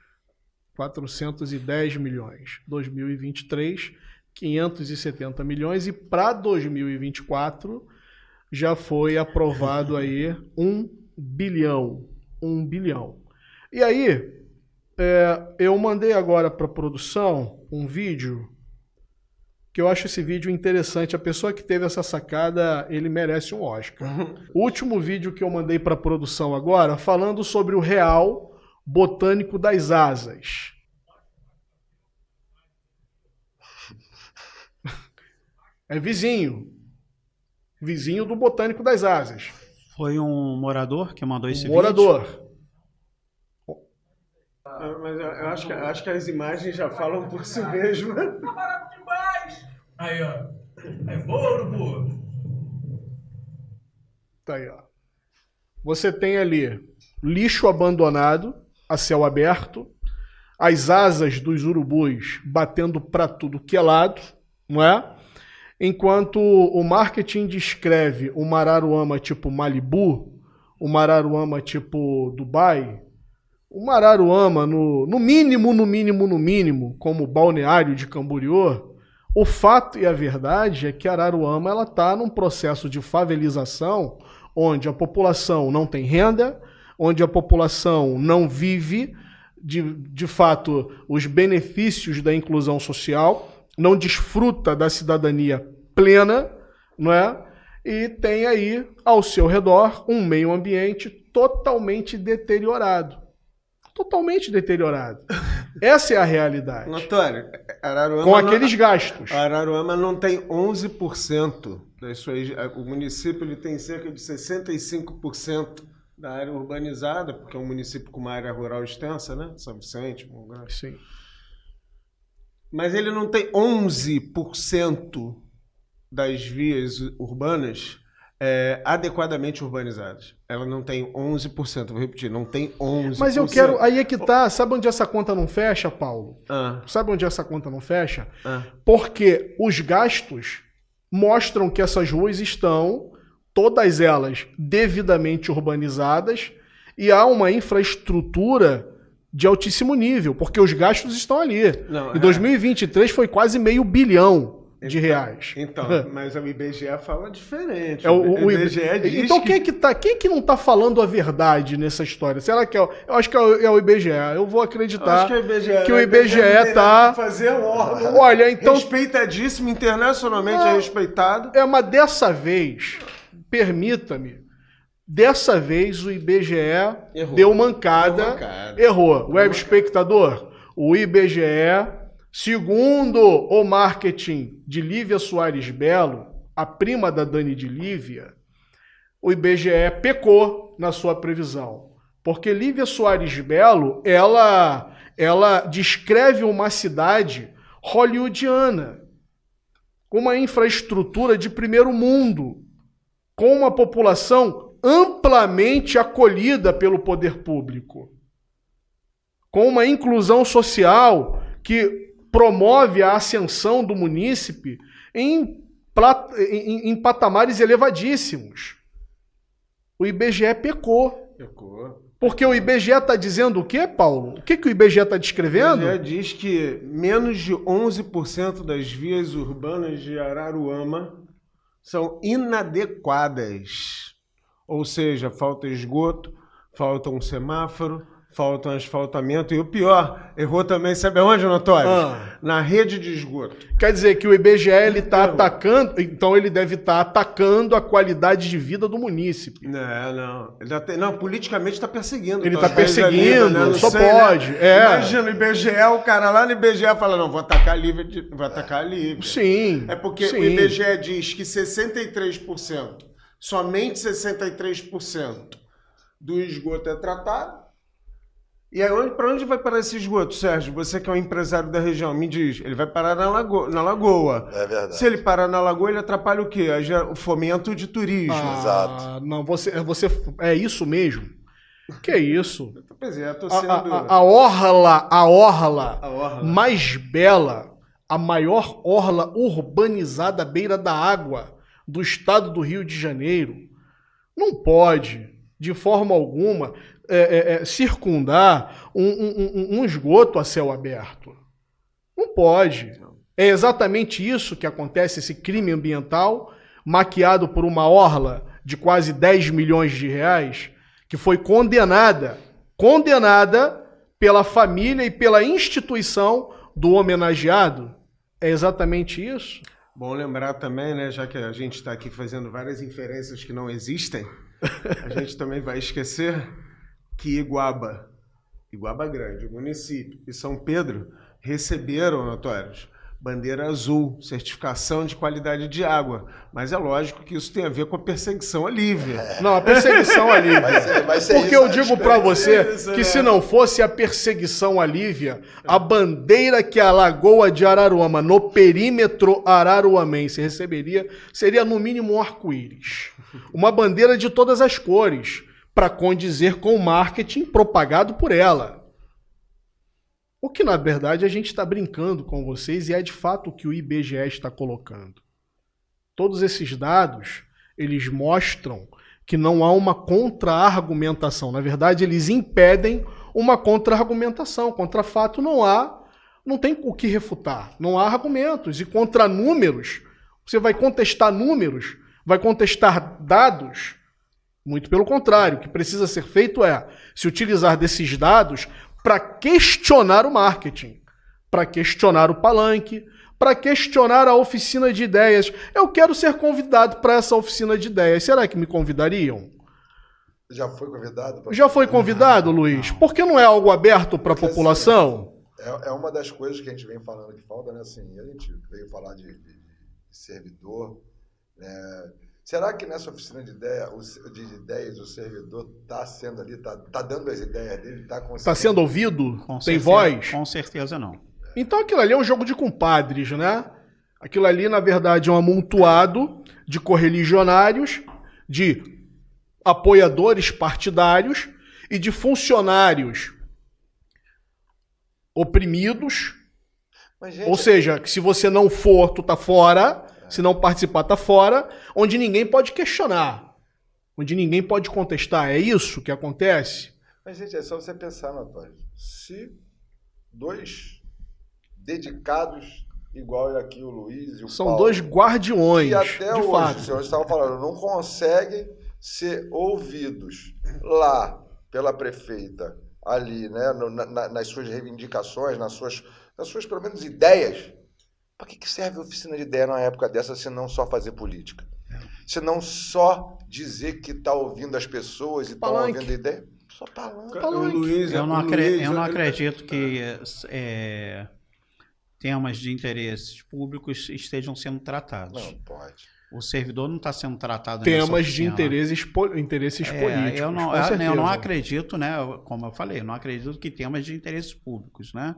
410 milhões. 2023, 570 milhões. E para 2024, já foi aprovado aí 1 bilhão. 1 bilhão. E aí, eu mandei agora para a produção um vídeo que eu acho esse vídeo interessante. A pessoa que teve essa sacada, ele merece um Oscar. O último vídeo que eu mandei para a produção agora, falando sobre o Real Botânico das Asas. É vizinho. Vizinho do Botânico das Asas. Foi um morador que mandou esse vídeo? Morador. Mas eu acho que as imagens já falam por si mesmo. Tá barato demais! Aí, ó. É bom, pô. Tá aí, ó. Você tem ali lixo abandonado a céu aberto, as asas dos urubus batendo para tudo que é lado, não é? Enquanto o marketing descreve o Mararuama tipo Malibu, o Mararuama tipo Dubai, o Mararuama no mínimo, como balneário de Camboriú, o fato e a verdade é que Araruama ela está num processo de favelização onde a população não tem renda, onde a população não vive de fato os benefícios da inclusão social, não desfruta da cidadania plena, não é? E tem aí ao seu redor um meio ambiente totalmente deteriorado. Totalmente deteriorado. Essa é a realidade. Notório, Araruama com aqueles gastos. Araruama não tem 11% das suas... O município ele tem cerca de 65% da área urbanizada, porque é um município com uma área rural extensa, né? São Vicente, Mongaguá. Sim. Mas ele não tem 11% das vias urbanas adequadamente urbanizadas. Ela não tem 11%, vou repetir, não tem 11%. Mas eu quero... Aí é que tá. Sabe onde essa conta não fecha, Paulo? Ah, Sabe onde essa conta não fecha? ah. Porque os gastos mostram que essas ruas estão, todas elas, devidamente urbanizadas e há uma infraestrutura de altíssimo nível, porque os gastos estão ali. Não, em 2023 foi quase R$500 bilhão de reais. Então, mas o IBGE fala diferente. O IBGE diz então quem é que não está falando a verdade nessa história? Será que eu acho que é o IBGE. Eu vou acreditar acho que que o IBGE está... fazer um órgão Olha, então respeitadíssimo, internacionalmente respeitado. mas dessa vez, permita-me, dessa vez o IBGE Errou. deu mancada, errou. Web espectador, o IBGE, segundo o marketing de Lívia Soares Belo, a prima da Dani de Lívia, o IBGE pecou na sua previsão. Porque Lívia Soares Belo, ela descreve uma cidade hollywoodiana, com uma infraestrutura de primeiro mundo, com uma população amplamente acolhida pelo poder público, com uma inclusão social que promove a ascensão do munícipe em patamares elevadíssimos. O IBGE pecou. Porque o IBGE está dizendo o quê, Paulo? O que o IBGE está descrevendo? O IBGE diz que menos de 11% das vias urbanas de Araruama são inadequadas. Ou seja, falta esgoto, falta um semáforo, falta um asfaltamento. E o pior, errou também, sabe onde, Notório? Na rede de esgoto. Quer dizer que o IBGE está atacando, então ele deve estar atacando a qualidade de vida do munícipe. Não, politicamente está perseguindo. Ele está perseguindo, né? só sei, pode. Né? Imagina, o IBGE, o cara lá no IBGE fala, não, vou atacar livre. Sim. É porque sim. o IBGE diz que 63%, somente 63% do esgoto é tratado. E aí, para onde vai parar esse esgoto, Sérgio? Você que é um empresário da região, me diz. Ele vai parar na lagoa. É verdade. Se ele parar na lagoa, ele atrapalha o quê? O fomento de turismo. Exato. Não, você é isso mesmo? Que é isso? Pois é, tô sendo... A orla mais bela, a maior orla urbanizada à beira da água do estado do Rio de Janeiro, não pode, de forma alguma, circundar um esgoto a céu aberto. Não pode. É exatamente isso que acontece, esse crime ambiental, maquiado por uma orla de quase 10 milhões de reais, que foi condenada pela família e pela instituição do homenageado. É exatamente isso. Bom lembrar também, né, já que a gente está aqui fazendo várias inferências que não existem, a gente também vai esquecer que Iguaba Grande, o município, e São Pedro receberam, Notórios, bandeira azul, certificação de qualidade de água. Mas é lógico que isso tem a ver com a perseguição à Lívia. Não, a perseguição à Lívia. Porque eu digo para você que se não fosse a perseguição à Lívia, a bandeira que a Lagoa de Araruama, no perímetro araruamense, receberia, seria no mínimo um arco-íris. Uma bandeira de todas as cores, para condizer com o marketing propagado por ela. O que, na verdade, a gente está brincando com vocês e é de fato o que o IBGE está colocando. Todos esses dados, eles mostram que não há uma contra-argumentação. Na verdade, eles impedem uma contra-argumentação. Contra fato não tem o que refutar. Não há argumentos. E contra números, você vai contestar números, vai contestar dados. Muito pelo contrário, o que precisa ser feito é se utilizar desses dados para questionar o marketing, para questionar o palanque, para questionar a oficina de ideias. Eu quero ser convidado para essa oficina de ideias. Será que me convidariam? Já foi convidado? Já foi convidado, Luiz? Por que não é algo aberto para a população? Assim, é uma das coisas que a gente vem falando que falta, né? Assim, a gente veio falar de servidor, né? Será que nessa oficina de ideias o servidor está sendo ali, está dando as ideias dele, está sendo ouvido? Tem voz? Com certeza não. Então aquilo ali é um jogo de compadres, né? Aquilo ali, na verdade, é um amontoado de correligionários de apoiadores partidários e de funcionários oprimidos. Mas, gente, Ou seja, que se você não for, tu tá fora. Se não participar, tá fora. Onde ninguém pode questionar. Onde ninguém pode contestar. É isso que acontece? Mas, gente, é só você pensar, Antônio. Se dois dedicados, igual aqui o Luiz e o São Paulo, dois guardiões, que até de hoje, fato. os senhores estavam falando, não conseguem ser ouvidos lá pela prefeita, ali, né, nas suas reivindicações, nas suas, pelo menos, ideias. Para que serve a oficina de ideia numa época dessa, se não só fazer política? Se não só dizer que está ouvindo as pessoas e estão Palanque. ouvindo ideia? Só palanque. Eu não acredito que temas de interesses públicos estejam sendo tratados. Não pode. O servidor não está sendo tratado nessa Temas de oficina. interesses políticos. Eu não com certeza. acredito, né? Como eu falei, eu não acredito que temas de interesses públicos, né?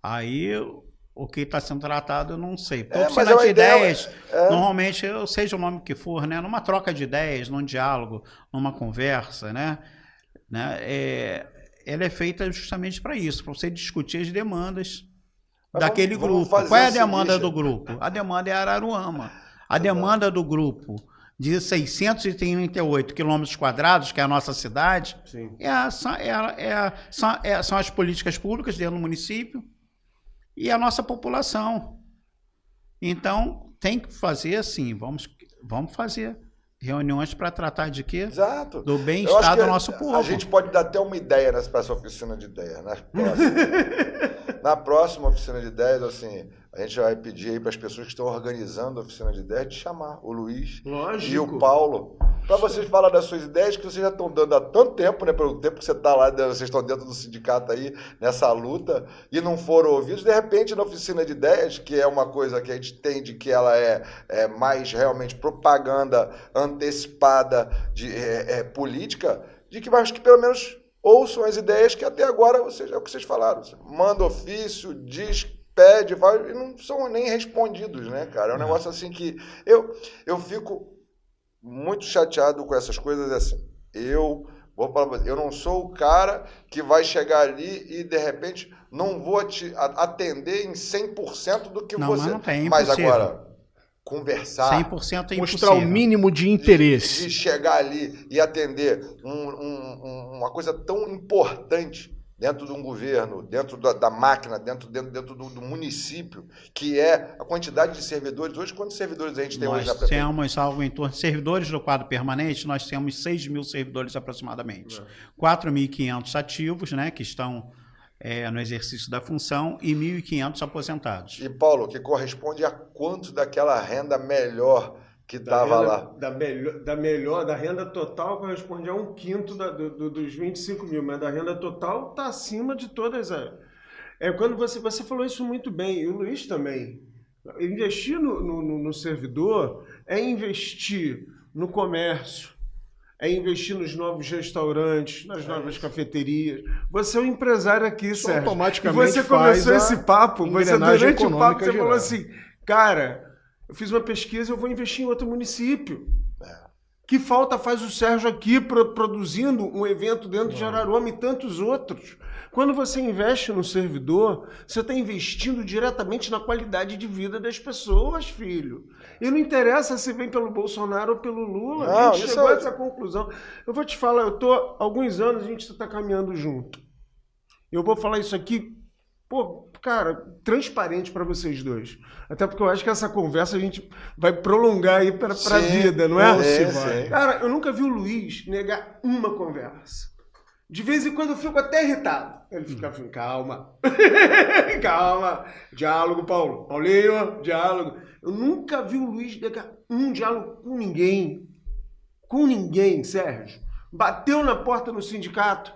Aí o que está sendo tratado eu não sei. Porque mas oficina de ideia ideias, normalmente, seja o nome que for, né? Numa troca de ideias, num diálogo, numa conversa, né? Ela é feita justamente para isso, para você discutir as demandas daquele grupo. Qual é a demanda do grupo? A demanda é Araruama. A demanda do grupo de 638 quilômetros quadrados, que é a nossa cidade, são as políticas públicas dentro do município e a nossa população. Então, tem que fazer assim, vamos fazer reuniões para tratar de quê? Exato. Do bem-estar do nosso povo. A gente pode dar até uma ideia para essa oficina de ideias. Na próxima oficina de ideias, assim, a gente vai pedir aí para as pessoas que estão organizando a oficina de ideias de chamar o Luiz e o Paulo para vocês falar das suas ideias que vocês já estão dando há tanto tempo, né? Pelo tempo que você está lá, vocês estão dentro do sindicato aí, nessa luta, e não foram ouvidos. De repente, na oficina de ideias, que é uma coisa que a gente entende que ela é mais realmente propaganda antecipada de política, de que mais que pelo menos ouçam as ideias que até agora é o que vocês falaram. Você manda ofício, diz, pede, vai, e não são nem respondidos, né, cara? É um negócio assim que eu fico muito chateado com essas coisas assim. Eu vou falar pra você, eu não sou o cara que vai chegar ali e, de repente, não vou te atender em 100% do que você... Não tem, mas impossível. Agora, conversar... 100% é impossível. Mostrar o mínimo de interesse. De chegar ali e atender uma coisa tão importante dentro de um governo, dentro da máquina, dentro do município, que é a quantidade de servidores. Hoje, quantos servidores a gente tem hoje na prefeitura? Nós temos algo em torno de servidores do quadro permanente, nós temos 6 mil servidores aproximadamente. 4.500 ativos, né, que estão no exercício da função, e 1.500 aposentados. E, Paulo, que corresponde a quanto daquela renda melhor que estava lá? Da renda total corresponde a 1/5 dos 25 mil, mas da renda total está acima de todas as... Quando você falou isso muito bem, e o Luiz também. Investir no servidor é investir no comércio, é investir nos novos restaurantes, nas novas cafeterias. Você é um empresário aqui, Isso Sérgio. automaticamente E você começou esse papo, durante o papo, você geral. falou assim, cara... Eu fiz uma pesquisa, eu vou investir em outro município. Que falta faz o Sérgio aqui produzindo um evento dentro de Araruama e tantos outros? Quando você investe no servidor, você está investindo diretamente na qualidade de vida das pessoas, filho. E não interessa se vem pelo Bolsonaro ou pelo Lula. Não, a gente chegou a essa conclusão. Eu vou te falar, há alguns anos a gente está caminhando junto. Eu vou falar isso aqui, cara, transparente para vocês dois. Até porque eu acho que essa conversa a gente vai prolongar aí para a vida, não é? Sim. Cara, eu nunca vi o Luiz negar uma conversa. De vez em quando eu fico até irritado. Ele fica assim, calma. Calma. Diálogo, Paulo. Paulinho, diálogo. Eu nunca vi o Luiz negar um diálogo com ninguém. Com ninguém, Sérgio. Bateu na porta no sindicato.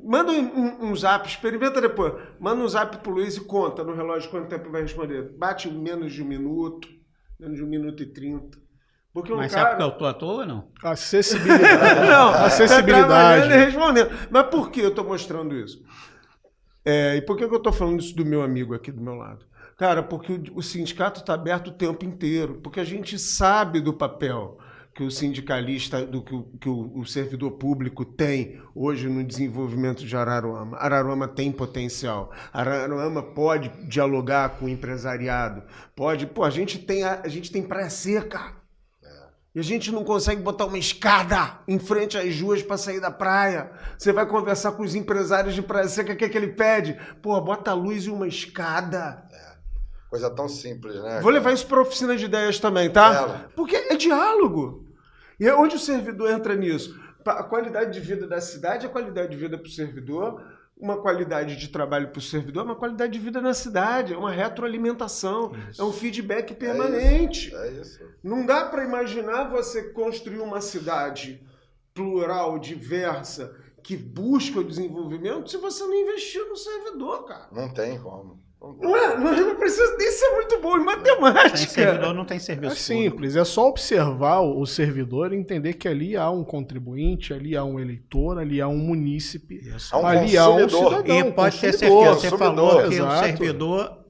Manda um zap, experimenta depois. Manda um zap pro Luiz e conta no relógio quanto tempo vai responder. Bate em menos de 1 minuto, menos de 1 minuto e 30. Porque Mas sabe que eu tô à toa ou não? Acessibilidade. Não, acessibilidade. tá respondendo. Mas por que eu tô mostrando isso? E por que eu tô falando isso do meu amigo aqui do meu lado? Cara, porque o sindicato está aberto o tempo inteiro. Porque a gente sabe do papel que o sindicalista, que o servidor público tem hoje no desenvolvimento de Araruama. Araruama tem potencial. Araruama pode dialogar com o empresariado. Pode. Pô, a gente tem praia seca. E a gente não consegue botar uma escada em frente às ruas para sair da praia. Você vai conversar com os empresários de praia seca, o que é que ele pede? Pô, bota a luz e uma escada. Coisa tão simples, né? Vou levar isso para a oficina de ideias também, tá? É. Porque é diálogo. E é onde o servidor entra nisso? A qualidade de vida da cidade é a qualidade de vida para o servidor, uma qualidade de trabalho para o servidor, uma qualidade de vida na cidade, é uma retroalimentação, é um feedback permanente. É isso. Não dá para imaginar você construir uma cidade plural, diversa, que busca o desenvolvimento se você não investir no servidor, cara. Não tem como. Não precisa nem ser muito bom em matemática. Sem servidor não tem serviço. É simples, é só observar o servidor e entender que ali há um contribuinte, ali há um eleitor, ali há um munícipe, Isso. ali há um consumidor. cidadão. E pode ter consumidor. certeza, você falou que Exato. o servidor,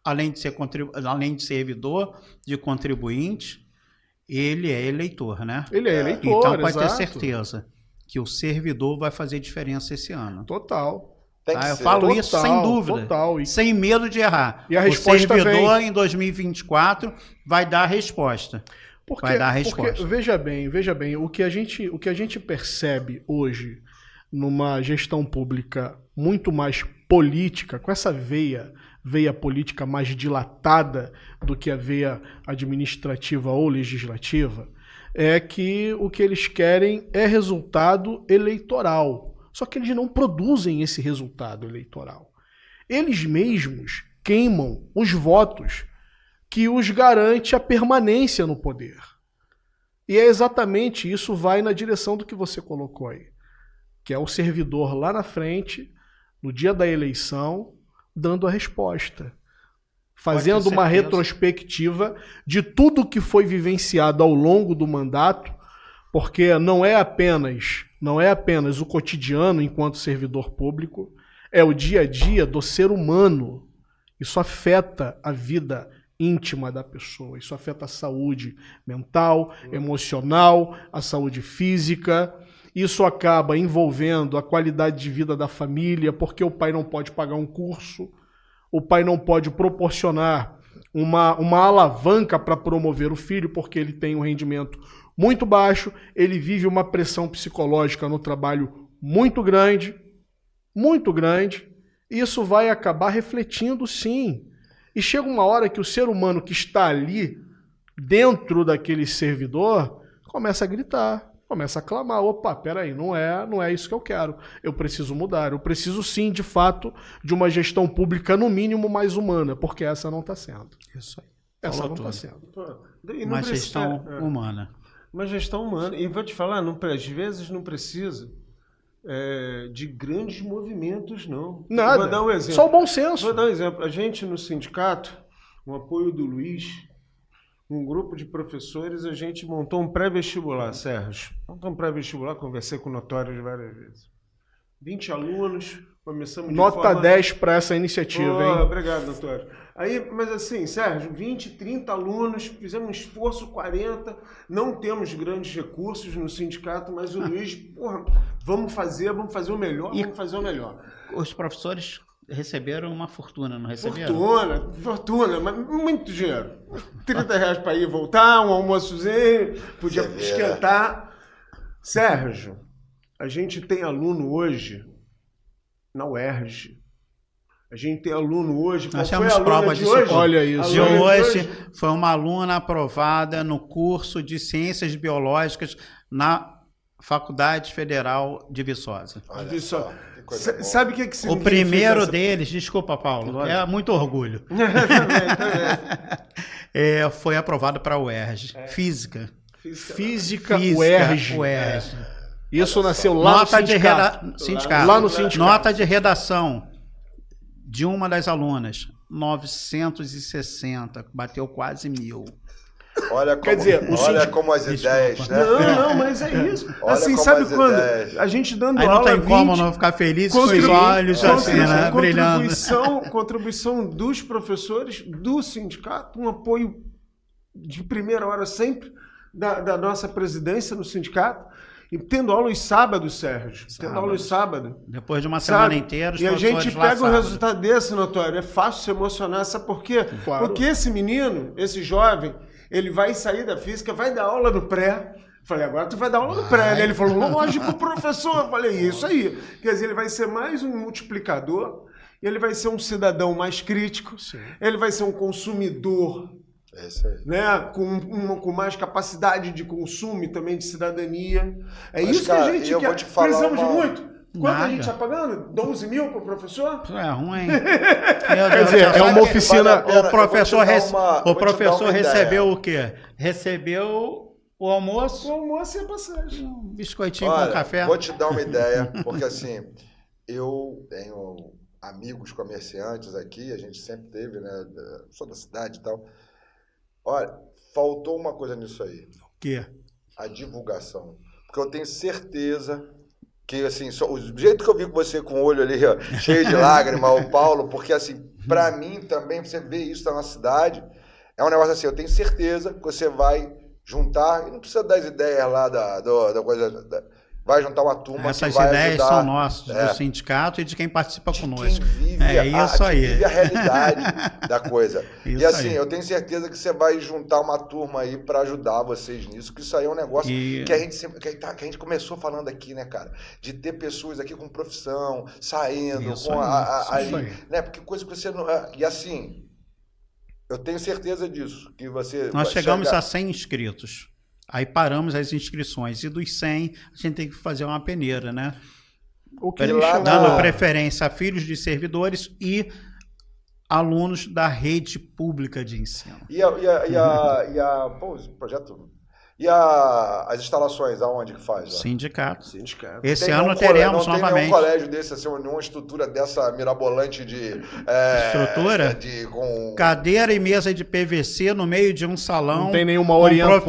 além de servidor, de contribuinte, ele é eleitor, né? Ele é eleitor, Então pode ter exato. certeza que o servidor vai fazer diferença esse ano. Total. Tem que Eu ser. falo isso sem dúvida, Total. E sem medo de errar. E a o resposta servidor em 2024 vai dar a resposta. Porque, Vai dar a resposta. porque, veja bem, o que a gente percebe hoje numa gestão pública muito mais política, com essa veia política mais dilatada do que a veia administrativa ou legislativa, é que o que eles querem é resultado eleitoral. Só que eles não produzem esse resultado eleitoral. Eles mesmos queimam os votos que os garante a permanência no poder. E é exatamente isso, vai na direção do que você colocou aí, que é o servidor lá na frente, no dia da eleição, dando a resposta, fazendo uma retrospectiva de tudo que foi vivenciado ao longo do mandato, porque não é apenas o cotidiano enquanto servidor público, é o dia a dia do ser humano. Isso afeta a vida íntima da pessoa, isso afeta a saúde mental, emocional, a saúde física. Isso acaba envolvendo a qualidade de vida da família, porque o pai não pode pagar um curso, o pai não pode proporcionar uma alavanca para promover o filho, porque ele tem um rendimento muito baixo, ele vive uma pressão psicológica no trabalho muito grande, e isso vai acabar refletindo, sim. E chega uma hora que o ser humano que está ali, dentro daquele servidor, começa a gritar, começa a clamar, opa, peraí, não é isso que eu quero, eu preciso mudar, eu preciso sim, de fato, de uma gestão pública, no mínimo, mais humana, porque essa não está sendo. Isso aí. Essa Falou não está tudo. sendo. Uma gestão humana. Uma gestão humana. E vou te falar, às vezes não precisa de grandes movimentos, não. Nada, Vou dar um exemplo. só o bom senso. Vou dar um exemplo. A gente no sindicato, com o apoio do Luiz, um grupo de professores, a gente montou um pré-vestibular, Sérgio. Montou um pré-vestibular, conversei com o Notório várias vezes. 20 alunos, começamos de Nota forma... 10 para essa iniciativa, hein? Obrigado, Notório. Aí, mas assim, Sérgio, 20, 30 alunos, fizemos um esforço, 40, não temos grandes recursos no sindicato, mas o Luiz, porra, vamos fazer o melhor, vamos fazer o melhor. Os professores receberam uma fortuna, não receberam? Fortuna, mas muito dinheiro. 30 reais para ir e voltar, um almoçozinho, podia esquentar. Sérgio, a gente tem aluno hoje na UERJ. A gente tem aluno hoje. Nós Qual foi temos a aluna prova de disso. hoje? Olha isso. De Aluna hoje foi uma aluna aprovada no curso de Ciências Biológicas na Faculdade Federal de Viçosa. Olha só, que coisa boa. Sabe o que O significa primeiro essa... deles, desculpa, Paulo, é muito orgulho. Também. Foi aprovado para a UERJ. Física. Física UERJ. UERJ. Isso nasceu lá Nota no de sindicato. Lá no sindicato. Nota de redação de uma das alunas, 960, bateu quase 1000. Olha como, Quer dizer, como as ideias, né? Não, mas é isso. Olha Assim, como sabe as quando ideias. a gente dando Aí não aula tem como não ficar feliz com os olhos assim, né? Brilhando. Contribuição dos professores, do sindicato, um apoio de primeira hora sempre, da nossa presidência no sindicato, e tendo aula os sábados, Sérgio. Tendo aula os sábados. Depois de uma semana Sabe? inteira, os E a gente professores lá pega o sábado. resultado desse, Notório. É fácil se emocionar, sabe por quê? Claro. Porque esse menino, esse jovem, ele vai sair da física, vai dar aula no pré. Falei, agora tu vai dar aula no pré, né? Ele falou, lógico, professor. Eu falei, isso aí. Quer dizer, ele vai ser mais um multiplicador, ele vai ser um cidadão mais crítico, Sim. ele vai ser um consumidor, É isso aí. né? Com mais capacidade de consumo e também de cidadania. É Mas, isso cara, que a gente eu quer. vou te falar Precisamos de uma- muito? Quanto a Nada. gente está pagando? 12 mil para o professor? É ruim. Quer dizer, é uma oficina... vale a pena. O professor, Eu vou te dar uma- o vou te dar professor uma ideia. recebeu o quê? Recebeu o O almoço, almoço e a passagem. um biscoitinho Olha, com café. vou te dar uma ideia, porque assim, eu tenho amigos comerciantes aqui, a gente sempre teve, né? Sou da cidade e tal. Olha, faltou uma coisa nisso aí. O quê? A divulgação. Porque eu tenho certeza que, assim, o jeito que eu vi com você com o olho ali, ó, cheio de lágrima, o Paulo, porque, assim, pra mim também, você vê isso na nossa cidade, é um negócio assim, eu tenho certeza que você vai juntar, e não precisa das ideias lá da coisa, vai juntar uma turma Essas que vai ideias ajudar. são nossas, É. do sindicato e de quem participa De conosco. quem vive, É isso quem aí. vive a realidade da coisa. Isso E assim, aí. eu tenho certeza que você vai juntar uma turma aí para ajudar vocês nisso, que isso aí é um negócio E- que a gente sempre, que a gente começou falando aqui, né, cara? De ter pessoas aqui com profissão, saindo, Isso com aí, isso ali, aí. né? Porque coisa que você não... E assim, eu tenho certeza disso, que você... Nós vai chegamos chegar- a 100 inscritos. Aí paramos as inscrições. E dos 100, a gente tem que fazer uma peneira, né? O que E ele lá chama... Dando Ah. preferência a filhos de servidores e alunos da rede pública de ensino. Pô, esse projeto... as instalações, aonde que faz? Ó? Sindicato. Sindicato. Esse Tem ano nenhum teremos não tem novamente. nenhum colégio desse, assim, nenhuma estrutura dessa mirabolante de... Estrutura? Com... Cadeira e mesa de PVC no meio de um salão. Não tem nenhuma com orientação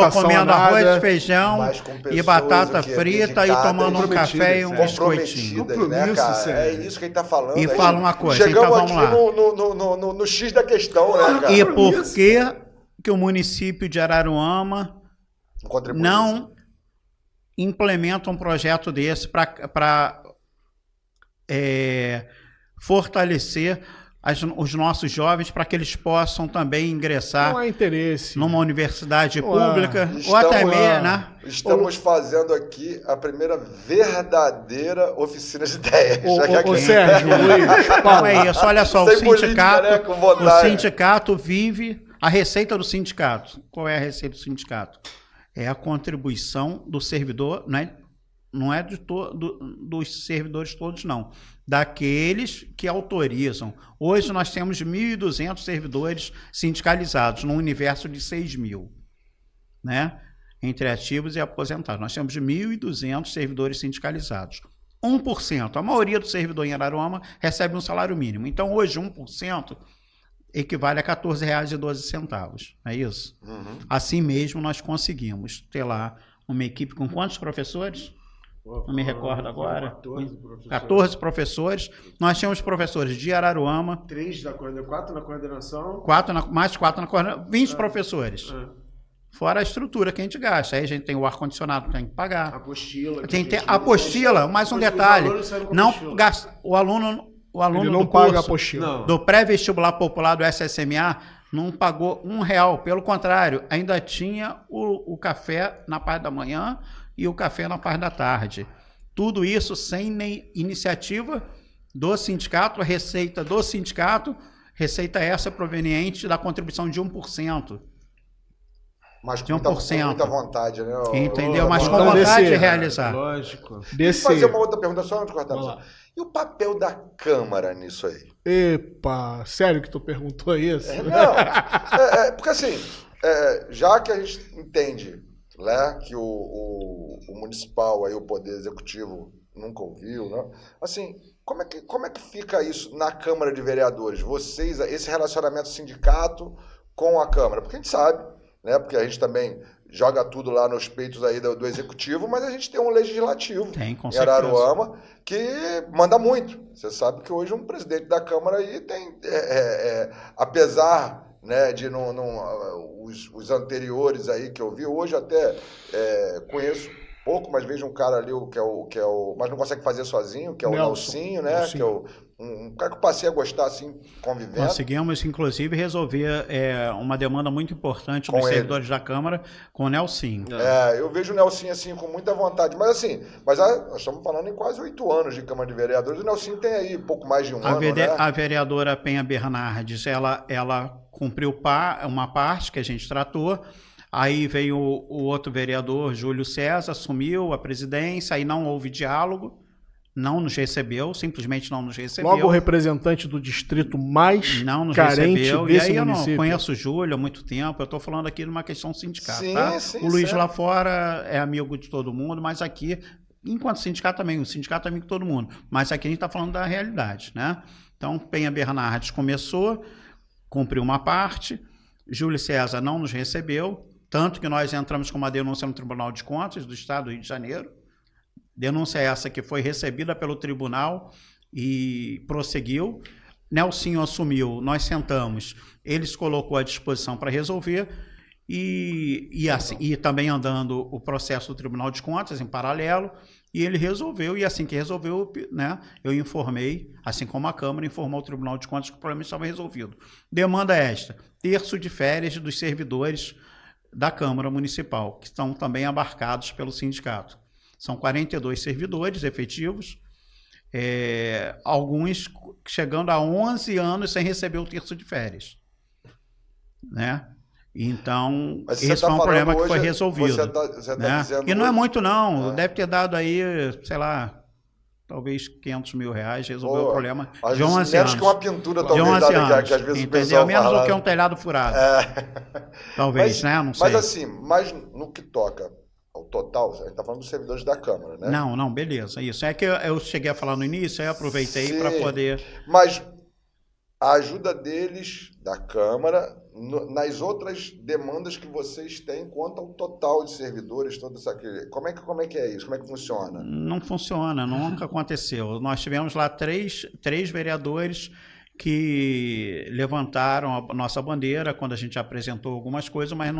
professor comendo arroz, nada. feijão Mas com e pessoas batata que é frita e dedicadas, tomando um café e um biscoitinho. comprometidas, né, Compromisso, cara? sério. É isso que a gente tá falando. E aí. fala uma coisa, Chegamos então vamos aqui lá. no X da questão, né, cara? E por que o município de Araruama Contribui não implementa um projeto desse para fortalecer os nossos jovens para que eles possam também ingressar Não há interesse. numa universidade Não há. pública ou Estamos até lá. mesmo, né? Estamos fazendo aqui a primeira verdadeira oficina de ideias. Ô, Já que aqui- Sérgio, Luiz, Não Paulo, é isso, olha só, Sem política, né? Com o vontade. sindicato vive a receita do sindicato. Qual é a receita do sindicato? É a contribuição do servidor, né? Não é dos servidores todos, não. Daqueles que autorizam. Hoje nós temos 1.200 servidores sindicalizados, num universo de 6.000, né? Entre ativos e aposentados. Nós temos 1.200 servidores sindicalizados. 1%, a maioria do servidor em Araruama recebe um salário mínimo. Então, hoje, 1% equivale a R$ 14,12. É isso? Uhum. Assim mesmo, nós conseguimos ter lá uma equipe com quantos professores? Não me recordo agora. 14 professores. 14 professores. Nós tínhamos professores de Araruama, 3 da coordenação, 4 na coordenação. mais 4 na coordenação, 20 professores. É. Fora a estrutura que a gente gasta. Aí a gente tem o ar-condicionado que tem que pagar. Apostila. Tem que ter apostila, mais um detalhe. Não gasta, o aluno ele não do paga a curso, apostila. Não. do pré-vestibular popular do SSMA não pagou R$1. Pelo contrário, ainda tinha o café na parte da manhã e o café na parte da tarde. Tudo isso sem nem iniciativa do sindicato, receita do sindicato, receita essa proveniente da contribuição de 1%. Mas De com 1%. muita vontade, né? Entendeu? Mas com Então, vontade de desse- realizar. Lógico. Desse... Fazer uma outra pergunta só antes de cortar. Vamos lá. E o papel da Câmara nisso aí? Epa, sério que tu perguntou isso? Não, porque assim, já que a gente entende, né, que o municipal, aí, o Poder Executivo nunca ouviu, né? Assim, como é que fica isso na Câmara de Vereadores? Vocês, esse relacionamento sindicato com a Câmara? Porque a gente sabe, né, porque a gente também joga tudo lá nos peitos aí do Executivo, mas a gente tem um Legislativo Tem, com em certeza. Araruama que manda muito. Você sabe que hoje um presidente da Câmara aí tem, apesar né, os anteriores aí que eu vi. Hoje até conheço pouco, mas vejo um cara ali mas não consegue fazer sozinho, que é o Nelsinho, né? Nelsinho. Que é um cara que eu passei a gostar, assim, convivendo. Conseguimos, inclusive, resolver uma demanda muito importante dos servidores da Câmara com o Nelsinho. Eu vejo o Nelsinho, assim, com muita vontade. Mas, assim, nós estamos falando em quase 8 anos de Câmara de Vereadores. O Nelsinho tem aí pouco mais de um ano, né? A vereadora Penha Bernardes, ela cumpriu uma parte que a gente tratou. Aí veio o outro vereador, Júlio César, assumiu a presidência, aí não houve diálogo, não nos recebeu, simplesmente não nos recebeu. Logo o representante do distrito mais não nos carente recebeu. desse E aí município. Eu não conheço o Júlio há muito tempo, eu estou falando aqui de uma questão sindical, Sim, tá? sim, o Luiz certo. lá fora é amigo de todo mundo, mas aqui, enquanto sindicato também, o sindicato é amigo de todo mundo, mas aqui a gente está falando da realidade, né? Então, Penha Bernardes começou, cumpriu uma parte, Júlio César não nos recebeu, tanto que nós entramos com uma denúncia no Tribunal de Contas do Estado do Rio de Janeiro. Denúncia essa que foi recebida pelo tribunal e prosseguiu. Nelsinho assumiu, nós sentamos, ele se colocou à disposição para resolver e também andando o processo do Tribunal de Contas em paralelo, e ele resolveu, e assim que resolveu, né, eu informei, assim como a Câmara informou o Tribunal de Contas que o problema estava resolvido. Demanda esta, terço de férias dos servidores da Câmara Municipal, que estão também abarcados pelo sindicato. São 42 servidores efetivos, alguns chegando a 11 anos sem receber o terço de férias. Né? Então, esse foi um problema que foi resolvido. Você tá né? dizendo E não é hoje... muito não, deve ter dado aí, sei lá, talvez R$500 mil, resolveu o problema de 11 anos. Menos que uma pintura, talvez, de 11 anos, que às vezes entendeu? o pessoal Menos fala... do que um telhado furado. Talvez, né? Não sei. Mas assim, no que toca ao total, a gente está falando dos servidores da Câmara, né? Não, beleza, isso. É que eu cheguei a falar no início, aí eu aproveitei para poder... Mas a ajuda deles, da Câmara, nas outras demandas que vocês têm quanto ao total de servidores, todo isso aqui. Como é que é isso? Como é que funciona? Não funciona, nunca aconteceu. Nós tivemos lá três vereadores que levantaram a nossa bandeira quando a gente apresentou algumas coisas, mas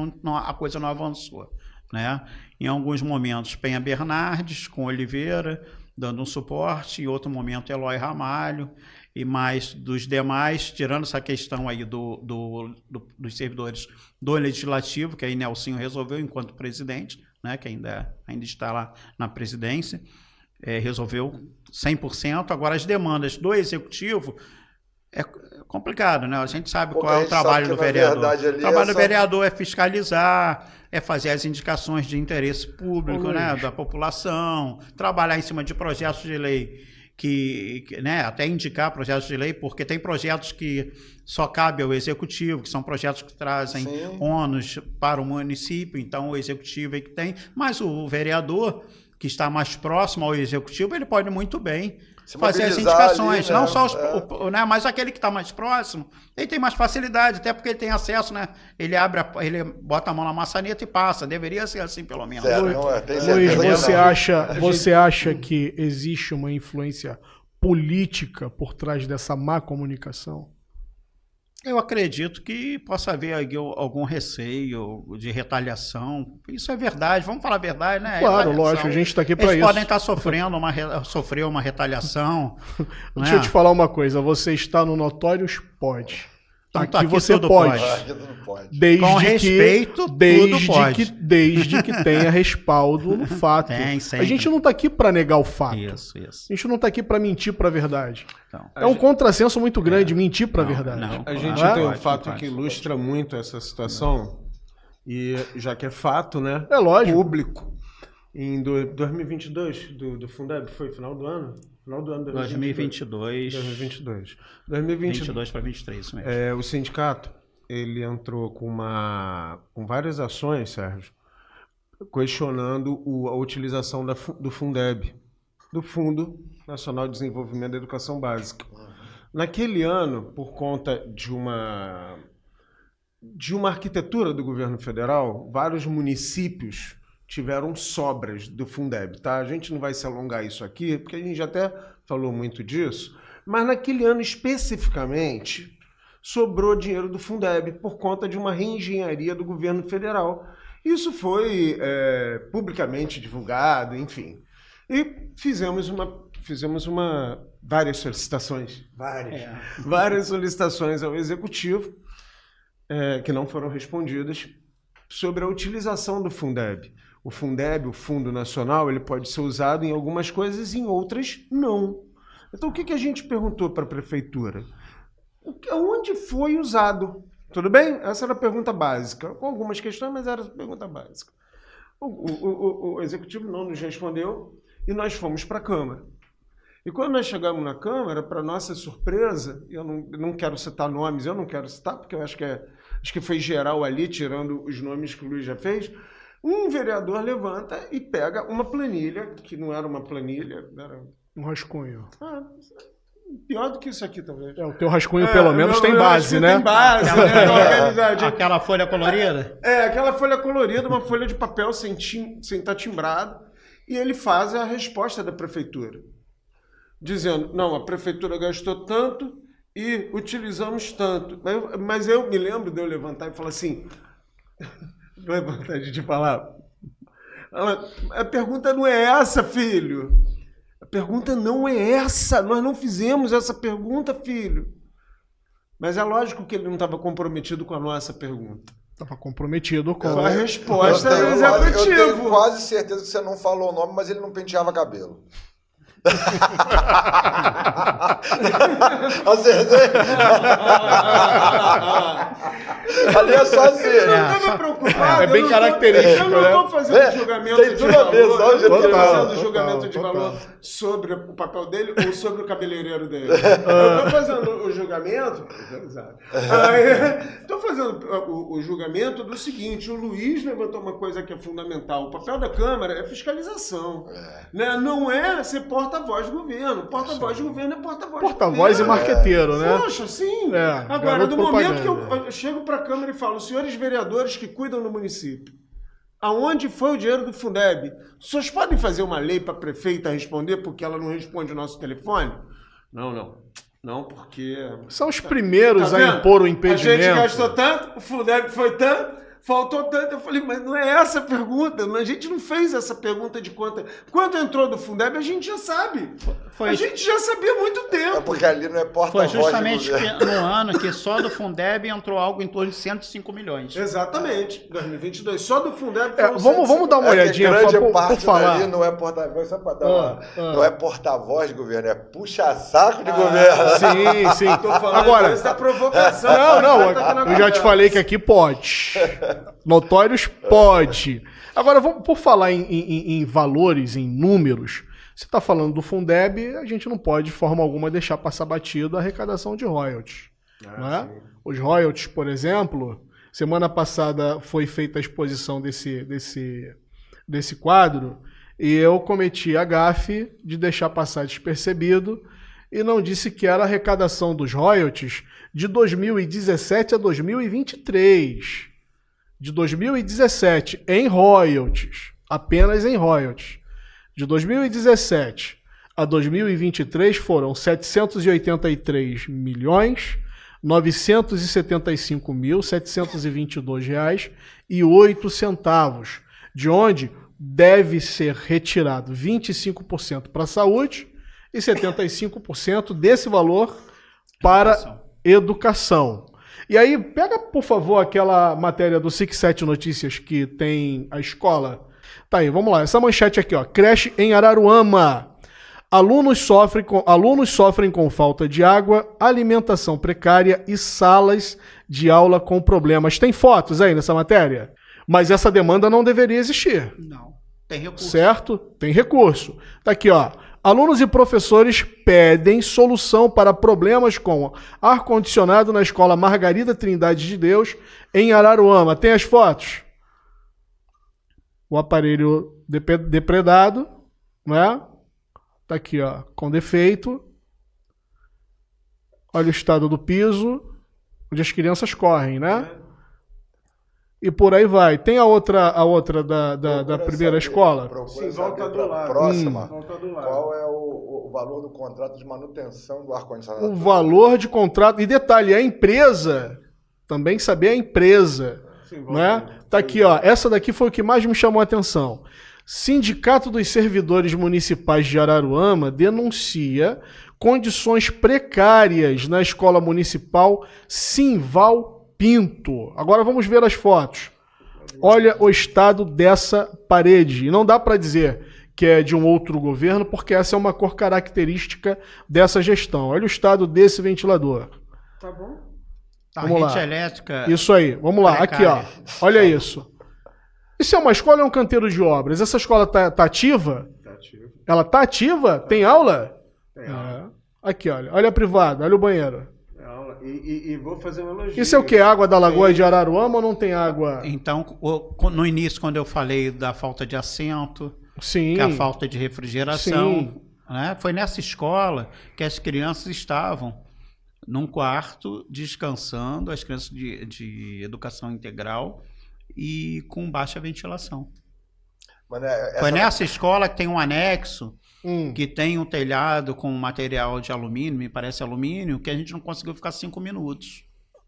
a coisa não avançou. Né? Em alguns momentos, Penha Bernardes com Oliveira, dando um suporte, em outro momento, Eloy Ramalho, e mais dos demais, tirando essa questão aí dos servidores do Legislativo, que aí Nelsinho resolveu enquanto presidente, né, que ainda está lá na presidência, resolveu 100%. Agora, as demandas do Executivo é complicado, né? A gente sabe qual é o trabalho do vereador. O trabalho do vereador é fiscalizar, é fazer as indicações de interesse público, né, da população, trabalhar em cima de projetos de lei né, até indicar projetos de lei, porque tem projetos que só cabe ao Executivo, que são projetos que trazem ônus para o município, então o Executivo é que tem, mas o vereador que está mais próximo ao Executivo, ele pode muito bem fazer as indicações, ali, né? Não só né, mas aquele que está mais próximo, ele tem mais facilidade, até porque ele tem acesso, né? Ele bota a mão na maçaneta e passa. Deveria ser assim, pelo menos. Luiz, você acha que existe uma influência política por trás dessa má comunicação? Eu acredito que possa haver algum receio de retaliação. Isso é verdade, vamos falar a verdade, né? Claro, lógico, a gente está aqui para isso. Eles podem estar sofrer uma retaliação. Deixa eu te falar uma coisa, você está no Notórios Pode. Aqui você pode. Desde com respeito, tudo pode. Desde que tenha respaldo no fato. A gente não está aqui para negar o fato. Isso. A gente não está aqui para mentir para a verdade. Então, é um contrassenso muito grande mentir para a verdade. A gente tem um fato que ilustra muito essa situação, e já que é fato, né? É lógico. Público. Em 2022, do Fundeb, foi final do ano? Final do ano 2022. 2022 para 23, isso mesmo. O sindicato, ele entrou com várias ações, Sérgio, questionando a utilização do Fundeb, do Fundo Nacional de Desenvolvimento da Educação Básica. Naquele ano, por conta de uma arquitetura do governo federal, vários municípios tiveram sobras do Fundeb, tá? A gente não vai se alongar isso aqui, porque a gente já até falou muito disso, mas naquele ano especificamente, sobrou dinheiro do Fundeb por conta de uma reengenharia do governo federal. Isso foi publicamente divulgado, enfim. E fizemos várias solicitações, várias solicitações ao Executivo, que não foram respondidas, sobre a utilização do Fundeb. O Fundeb, o Fundo Nacional, ele pode ser usado em algumas coisas e em outras não. Então, o que a gente perguntou para a Prefeitura? Onde foi usado? Tudo bem? Essa era a pergunta básica. Com algumas questões, mas era a pergunta básica. O Executivo não nos respondeu e nós fomos para a Câmara. E quando nós chegamos na Câmara, para nossa surpresa, eu não quero citar nomes, eu não quero citar, porque eu acho que foi geral ali, tirando os nomes que o Luiz já fez, um vereador levanta e pega uma planilha, que não era uma planilha, era um rascunho. Pior do que isso aqui, talvez. O teu rascunho, pelo menos, tem base, né? Tem base, né? Aquela folha colorida? Aquela folha colorida, uma folha de papel sem estar timbrado, e ele faz a resposta da Prefeitura, dizendo, não, a Prefeitura gastou tanto e utilizamos tanto. Mas eu me lembro de eu levantar e falar assim... vontade de falar. A pergunta não é essa, filho. A pergunta não é essa. Nós não fizemos essa pergunta, filho. Mas é lógico que ele não estava comprometido com a nossa pergunta. Estava comprometido com a resposta do Executivo. Eu tenho quase certeza que você não falou o nome, mas ele não penteava cabelo. Acertei? Ali é só assim. Eu não estava preocupado. É bem característico. Eu não estou fazendo julgamento de valor. Eu não estou fazendo julgamento de valor sobre o papel dele ou sobre o cabeleireiro dele. Eu estou fazendo o julgamento. Estou fazendo o julgamento do seguinte: o Luiz levantou uma coisa que é fundamental. O papel da Câmara é fiscalização. Né? Não é ser porta-voz do governo. Porta-voz do governo é porta-voz do governo. Porta-voz e marqueteiro, né? Poxa, sim. Agora, do momento que eu chego para a Câmara e falo, senhores vereadores que cuidam do município, aonde foi o dinheiro do Fundeb? Os senhores podem fazer uma lei para a prefeita responder porque ela não responde o nosso telefone? Não, porque... São os primeiros a impor o impedimento. A gente gastou tanto, o Fundeb foi tanto, faltou tanto. Eu falei, mas não é essa a pergunta. A gente não fez essa pergunta de quanto entrou do Fundeb, a gente já sabe. A gente já sabia há muito tempo. Porque ali não é porta-voz. Foi justamente no ano que só do Fundeb entrou algo em torno de 105 milhões. Exatamente. 2022. Só do Fundeb vamos dar uma olhadinha por falar. Ali não é porta-voz, só para dar não é porta-voz de governo, é puxa-saco de governo. Sim. Tô falando agora da provocação. Eu já te falei que aqui pode. Notórios pode. Agora, por falar em valores, em números, você está falando do Fundeb, a gente não pode, de forma alguma, deixar passar batido a arrecadação de royalties. Né? Os royalties, por exemplo, semana passada foi feita a exposição desse quadro e eu cometi a gafe de deixar passar despercebido e não disse que era a arrecadação dos royalties de 2017 a 2023. De 2017 em royalties, apenas em royalties. De 2017 a 2023 foram 783 milhões 975.722 reais e 8 centavos, de onde deve ser retirado 25% para a saúde e 75% desse valor para educação. E aí, pega, por favor, aquela matéria do 67 Notícias que tem a escola. Tá aí, vamos lá. Essa manchete aqui, ó. Creche em Araruama. Alunos sofrem com falta de água, alimentação precária e salas de aula com problemas. Tem fotos aí nessa matéria? Mas essa demanda não deveria existir. Não. Tem recurso. Certo? Tem recurso. Tá aqui, ó. Alunos e professores pedem solução para problemas com ar-condicionado na escola Margarida Trindade de Deus, em Araruama. Tem as fotos? O aparelho depredado, né? Tá aqui, ó, com defeito. Olha o estado do piso, onde as crianças correm, né? E por aí vai. Tem a outra da primeira escola? Sim, volta do lado. Próxima. Qual é o o valor do contrato de manutenção do ar-condicionado. O valor de contrato. E detalhe, a empresa, também saber a empresa, né? Tá aqui, ó. Essa daqui foi o que mais me chamou a atenção. Sindicato dos Servidores Municipais de Araruama denuncia condições precárias na Escola Municipal Simval Pinto. Agora vamos ver as fotos. Olha o estado dessa parede. E não dá para dizer que é de um outro governo, porque essa é uma cor característica dessa gestão. Olha o estado desse ventilador. Tá bom. A Vamos rede lá. elétrica. Isso aí, vamos lá. Aqui, ó. Olha isso. Isso é uma escola ou é um canteiro de obras? Essa escola tá ativa? Tá ativo. Ela tá ativa? Tem aula? Tem aula. É. Aqui, olha. Olha a privada, olha o banheiro. Tem aula. E vou fazer um elogio. Isso é o quê? Água da Lagoa de Araruama ou não tem água? Então, no início, quando eu falei da falta de assento, Sim. que é a falta de refrigeração, Sim. né? Foi nessa escola que as crianças estavam num quarto descansando, as crianças de educação integral e com baixa ventilação. Mas, né, Foi nessa escola que tem um anexo, Hum. que tem um telhado com material de alumínio, me parece alumínio, que a gente não conseguiu ficar 5 minutos.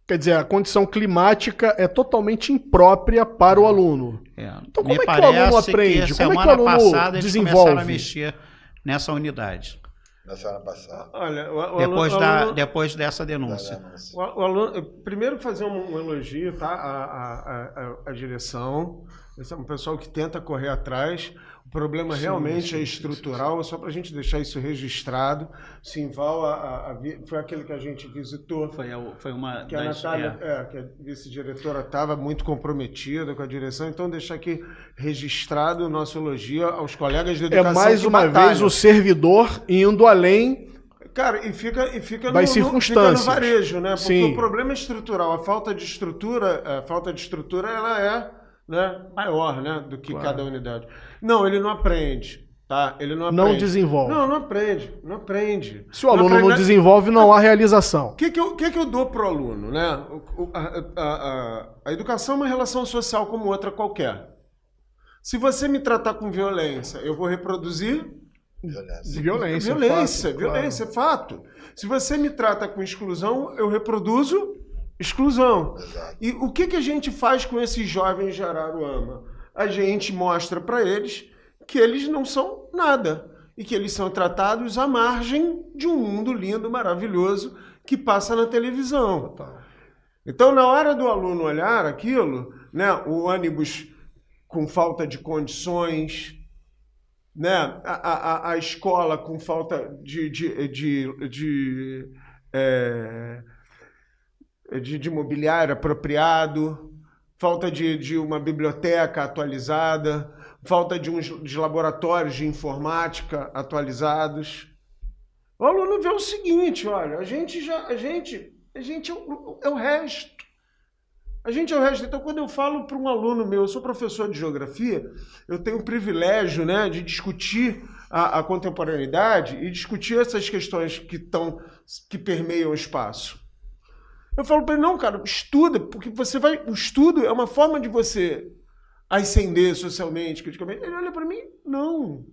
Quer dizer, a condição climática é totalmente imprópria para o aluno. É. Então, como Me é que o aluno parece aprende? que Como é que o semana aluno passada eles desenvolve? começaram a mexer nessa unidade. na semana passada. Olha, o Depois dessa denúncia. o aluno, primeiro fazer um elogio, tá? A direção. Esse é um pessoal que tenta correr atrás. O problema realmente é estrutural, só para a gente deixar isso registrado. Simval foi aquele que a gente visitou. Foi uma Que a das... Natália, que a vice-diretora, estava muito comprometida com a direção, então deixar aqui registrado o nosso elogio aos colegas de É educação. mais que uma batalham. vez o servidor indo além. Cara, e fica Das fica no circunstâncias. varejo, né? Porque Sim. o problema é estrutural. A falta de estrutura, ela é, né, maior, né, do que cada unidade. Não, ele não aprende, tá? Ele não aprende. Não desenvolve. Não aprende. Se o aluno não desenvolve, não há realização. O que eu dou pro aluno, né? A educação é uma relação social como outra qualquer. Se você me tratar com violência, eu vou reproduzir Violência. violência, é fato. Se você me trata com exclusão, eu reproduzo exclusão. Exato. E o que a gente faz com esses jovens de Araruama? A gente mostra para eles que eles não são nada e que eles são tratados à margem de um mundo lindo, maravilhoso que passa na televisão. Então, na hora do aluno olhar aquilo, né, o ônibus com falta de condições, né, a escola com falta de mobiliário apropriado, falta de uma biblioteca atualizada, falta de laboratórios de informática atualizados. O aluno vê o seguinte, olha, a gente é o resto. A gente é o resto. Então, quando eu falo para um aluno meu, eu sou professor de geografia, eu tenho o privilégio, né, de discutir a contemporaneidade e discutir essas questões que permeiam o espaço. Eu falo para ele, não, cara, estuda, porque o estudo é uma forma de você ascender socialmente, criticamente. Ele olha para mim, não,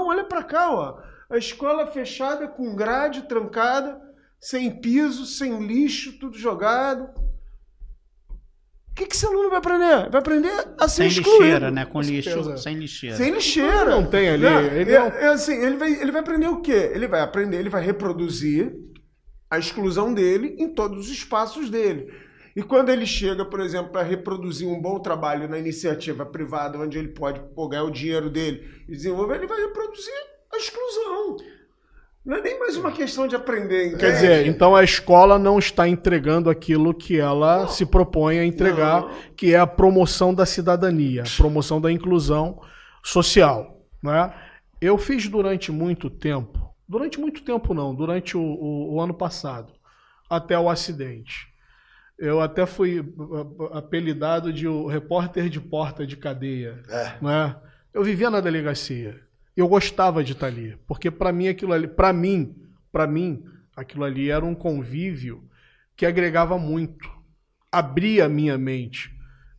olha para cá, ó. A escola fechada, com grade trancada, sem piso, sem lixo, tudo jogado. O que esse aluno vai aprender? Vai aprender a ser Sem excluído. lixeira, né? Com lixo, certeza. sem lixeira. Sem lixeira. Não tem ali. Né? Ele não- Ele vai aprender o quê? Ele vai aprender, ele vai reproduzir a exclusão dele em todos os espaços dele. E quando ele chega, por exemplo, para reproduzir um bom trabalho na iniciativa privada, onde ele pode ganhar o dinheiro dele e desenvolver, ele vai reproduzir a exclusão. Não é nem mais uma questão de aprender, entende? Quer dizer, então a escola não está entregando aquilo que ela se propõe a entregar, Não. que é a promoção da cidadania, a promoção da inclusão social, né? Eu fiz durante muito tempo não, durante o ano passado, até o acidente. Eu até fui apelidado de o repórter de porta de cadeia, né? Eu vivia na delegacia. Eu gostava de estar ali, porque para mim aquilo ali, para mim, aquilo ali era um convívio que agregava muito, abria a minha mente,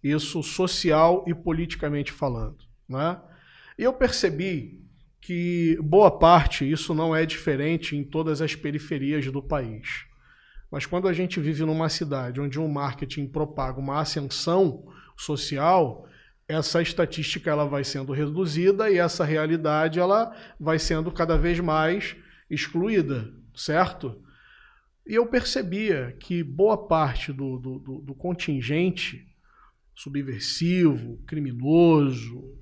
isso social e politicamente falando, né? E eu percebi que boa parte, isso não é diferente em todas as periferias do país. Mas quando a gente vive numa cidade onde o marketing propaga uma ascensão social, essa estatística ela vai sendo reduzida e essa realidade ela vai sendo cada vez mais excluída, certo? E eu percebia que boa parte do contingente subversivo, criminoso,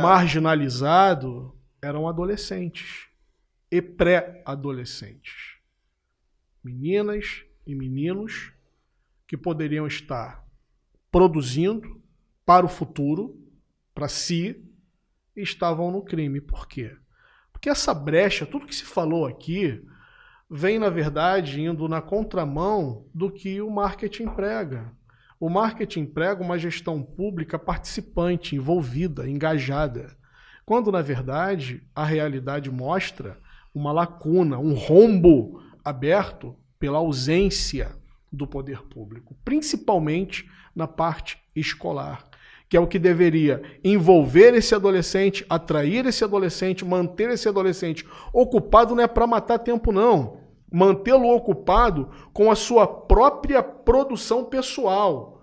marginalizado eram adolescentes e pré-adolescentes. Meninas e meninos que poderiam estar produzindo para o futuro, para si, e estavam no crime. Por quê? Porque essa brecha, tudo que se falou aqui, vem, na verdade, indo na contramão do que o marketing prega. O marketing prega uma gestão pública participante, envolvida, engajada, quando, na verdade, a realidade mostra uma lacuna, um rombo aberto pela ausência do poder público, principalmente na parte escolar, que é o que deveria envolver esse adolescente, atrair esse adolescente, manter esse adolescente ocupado. Não é para matar tempo, não. Mantê-lo ocupado com a sua própria produção pessoal,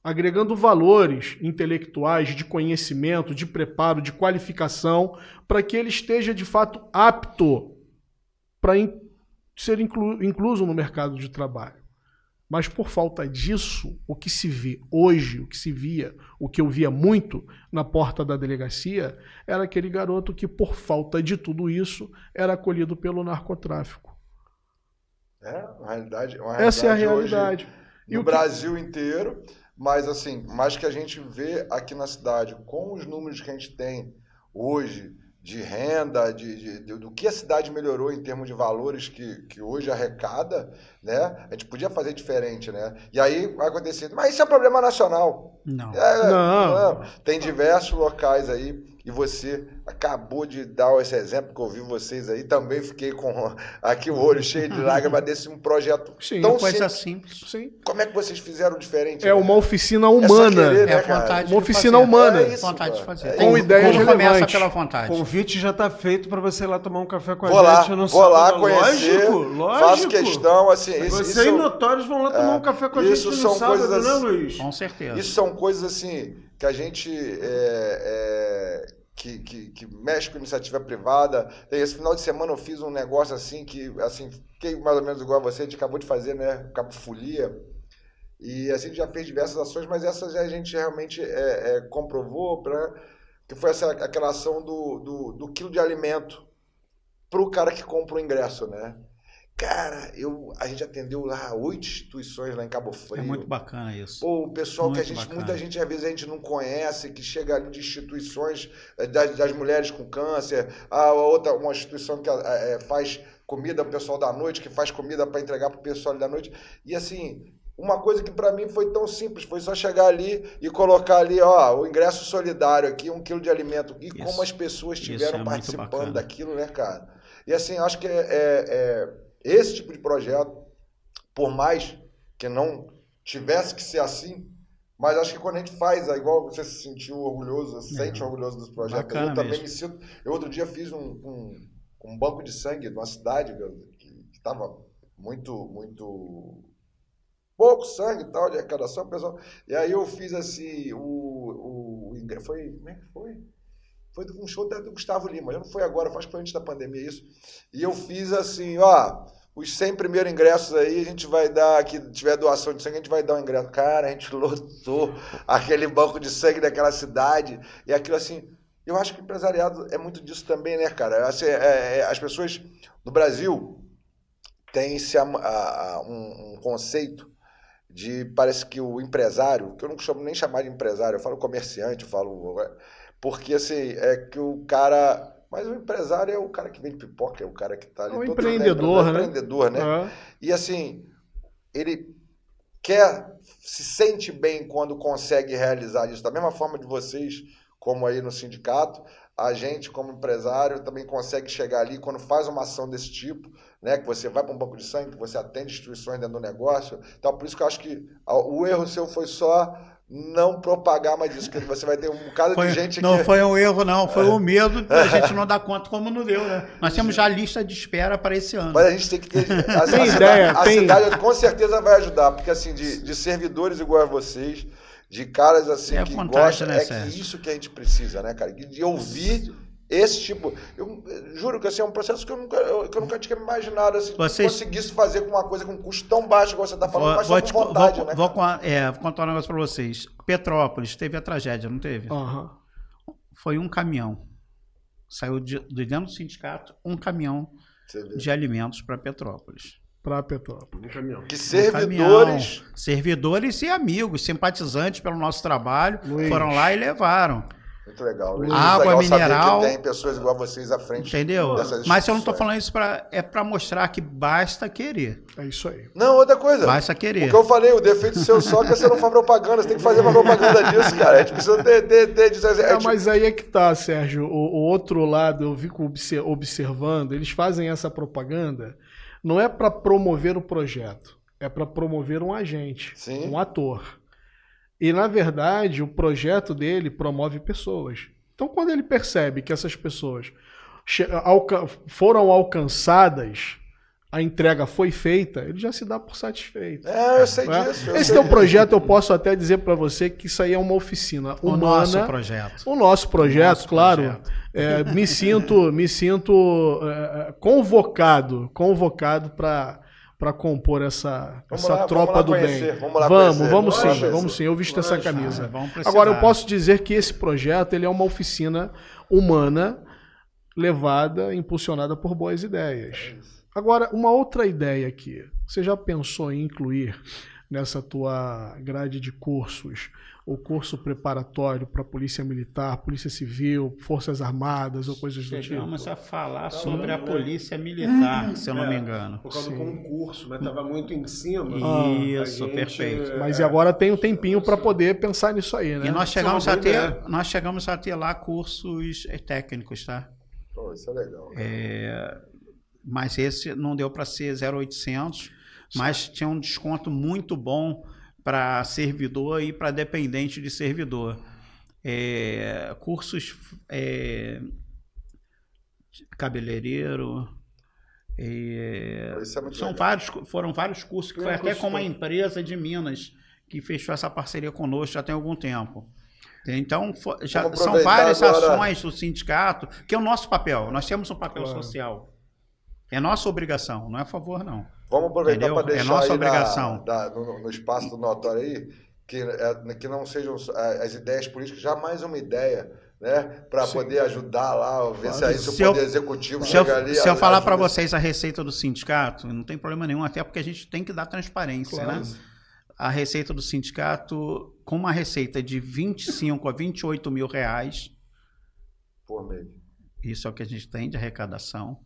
agregando valores intelectuais, de conhecimento, de preparo, de qualificação, para que ele esteja de fato apto para ser incluso no mercado de trabalho. Mas por falta disso, o que se vê hoje, o que se via, o que eu via muito na porta da delegacia, era aquele garoto que, por falta de tudo isso, era acolhido pelo narcotráfico. Uma realidade Essa é a realidade. Hoje, no Brasil inteiro, mas assim, mais que a gente vê aqui na cidade, com os números que a gente tem hoje, de renda, do que a cidade melhorou em termos de valores que hoje arrecada, né? A gente podia fazer diferente, né? E aí vai acontecer, mas isso é um problema nacional. Não. Não. Tem diversos locais aí, e você acabou de dar esse exemplo, que eu ouvi vocês aí, também fiquei com aqui o olho cheio de lágrimas desse um projeto tão coisa simples. Sim. Como é que vocês fizeram diferente? É uma oficina humana. Querer, né, uma oficina humana. É vontade de fazer. Com ideias relevantes. Começa pela vontade. O convite já está feito para você ir lá tomar um café com a gente. Vou lá conhecer, lógico. faço questão, assim... Você e Notórios vão lá tomar um café com a gente no sábado, né, Luiz? Com certeza. Isso são coisas, assim, que a gente... Que mexe com iniciativa privada. Esse final de semana eu fiz um negócio assim que, assim, fiquei mais ou menos igual a você, a gente acabou de fazer, né, Cabo Folia, e assim, a gente já fez diversas ações, mas essas a gente realmente comprovou, que foi aquela ação do quilo de alimento para o cara que compra o ingresso, né? Cara, a gente atendeu lá 8 instituições lá em Cabo Frio. É muito bacana isso. Pô, o pessoal muito que bacana. Muita gente, às vezes, a gente não conhece, que chega ali de instituições das mulheres com câncer, uma instituição que faz comida para o pessoal da noite, que faz comida para entregar para o pessoal da noite. E assim, uma coisa que para mim foi tão simples, foi só chegar ali e colocar ali, o ingresso solidário aqui, 1 quilo de alimento. E isso, como as pessoas estiveram participando daquilo, né, cara? E assim, acho que esse tipo de projeto, por mais que não tivesse que ser assim, mas acho que quando a gente faz, igual você se sentiu orgulhoso, sente orgulhoso dos projetos, eu também me sinto. Eu outro dia fiz um banco de sangue numa cidade que estava muito pouco sangue e tal, de arrecadação, pessoal. E aí eu fiz assim, como é que foi? Foi um show do Gustavo Lima, já não foi agora, acho que foi antes da pandemia isso. E eu fiz assim, os 100 primeiros ingressos aí, a gente vai dar, aqui tiver doação de sangue, a gente vai dar um ingresso. Cara, a gente lotou aquele banco de sangue daquela cidade. E aquilo assim, eu acho que o empresariado é muito disso também, né, cara? Assim, as pessoas no Brasil têm um conceito parece que o empresário, que eu não costumo nem chamar de empresário, eu falo comerciante, porque assim, é que o cara... Mas o empresário é o cara que vende pipoca, é o cara que está ali... É um empreendedor, né? Empreendedor, né? E assim, ele se sente bem quando consegue realizar isso. Da mesma forma de vocês, como aí no sindicato, a gente, como empresário, também consegue chegar ali quando faz uma ação desse tipo, né? Que você vai para um banco de sangue, que você atende instituições dentro do negócio. Então, por isso que eu acho que o erro seu foi só não propagar mais disso, porque você vai ter um bocado de gente não que... foi um erro, não. Foi o medo da gente não dar conta como não deu, né? Nós temos já a lista de espera para esse ano. Mas a gente tem que ter... A cidade com certeza vai ajudar, porque assim, de servidores igual a vocês, de caras assim que gostam, né, que isso que a gente precisa, né, cara? De ouvir esse tipo... Eu juro que assim, é um processo que eu nunca tinha imaginado, assim, conseguisse fazer com uma coisa com um custo tão baixo, igual você está falando, mas só com vontade, né? Vou contar um negócio para vocês. Petrópolis teve a tragédia, não teve? Foi um caminhão. Saiu de dentro do sindicato um caminhão de alimentos para Petrópolis. Para Petrópolis. Um caminhão. Que servidores... Servidores e amigos, simpatizantes pelo nosso trabalho, foram lá e levaram. Muito legal. Água mineral. Que tem pessoas igual a vocês à frente. Entendeu? Mas eu não estou falando isso para mostrar que basta querer. É isso aí. Não, outra coisa. Basta querer. O que eu falei, o defeito seu só é que você não faz propaganda. Você tem que fazer uma propaganda disso, cara. A gente precisa ter Mas aí é que tá, Sérgio. O outro lado, eu fico observando, eles fazem essa propaganda, não é para promover o projeto, é para promover um agente, um ator. E, na verdade, o projeto dele promove pessoas. Então, quando ele percebe que essas pessoas foram alcançadas, a entrega foi feita, ele já se dá por satisfeito. Eu sei disso. Esse teu projeto, eu posso até dizer para você que isso aí é uma oficina humana. O nosso projeto. O nosso projeto, claro. Me sinto convocado para compor essa tropa do bem. Vamos sim, eu visto essa camisa. Agora, eu posso dizer que esse projeto ele é uma oficina humana levada, impulsionada por boas ideias. Agora, uma outra ideia aqui. Você já pensou em incluir nessa tua grade de cursos o curso preparatório para Polícia Militar, Polícia Civil, Forças Armadas ou coisas do tipo? Vamos a falar sobre a Polícia Militar, se eu não me engano. Por causa do concurso, mas estava muito em cima. Isso, perfeito. Mas agora tem um tempinho para poder pensar nisso aí, né? E nós chegamos a ter lá cursos técnicos, tá? Pô, isso é legal. Mas esse não deu para ser 0,800, mas tinha um desconto muito bom para servidor e para dependente de servidor. Cursos cabeleireiro. Foram vários cursos, que foi até com uma empresa de Minas que fechou essa parceria conosco já tem algum tempo. Então, são várias ações do sindicato, que é o nosso papel. Nós temos um papel social. É nossa obrigação, não é a favor, não. Vamos aproveitar para deixar nossa aí obrigação. No espaço do notório aí, que não sejam as ideias políticas, já mais uma ideia, né? Para poder ajudar lá, ver se o Poder Executivo chega ali. Se eu falar para vocês a receita do sindicato, não tem problema nenhum, até porque a gente tem que dar transparência, né? A receita do sindicato, com uma receita de 25 a 28 mil reais por mês. Isso é o que a gente tem de arrecadação.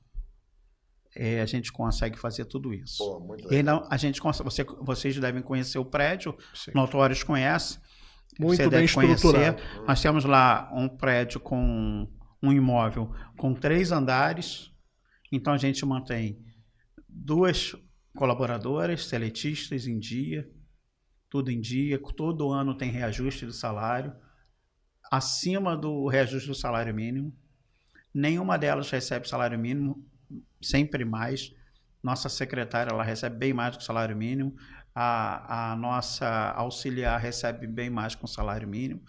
A gente consegue fazer tudo isso. Pô, muito legal. Vocês devem conhecer o prédio, Notórios conhece. Muito bem estruturado. Nós temos lá um prédio com um imóvel com 3 andares. Então a gente mantém 2 colaboradoras, seletistas em dia, tudo em dia. Todo ano tem reajuste do salário, acima do reajuste do salário mínimo. Nenhuma delas recebe salário mínimo. Sempre mais. Nossa secretária ela recebe bem mais do que o salário mínimo. A nossa auxiliar recebe bem mais com o salário mínimo.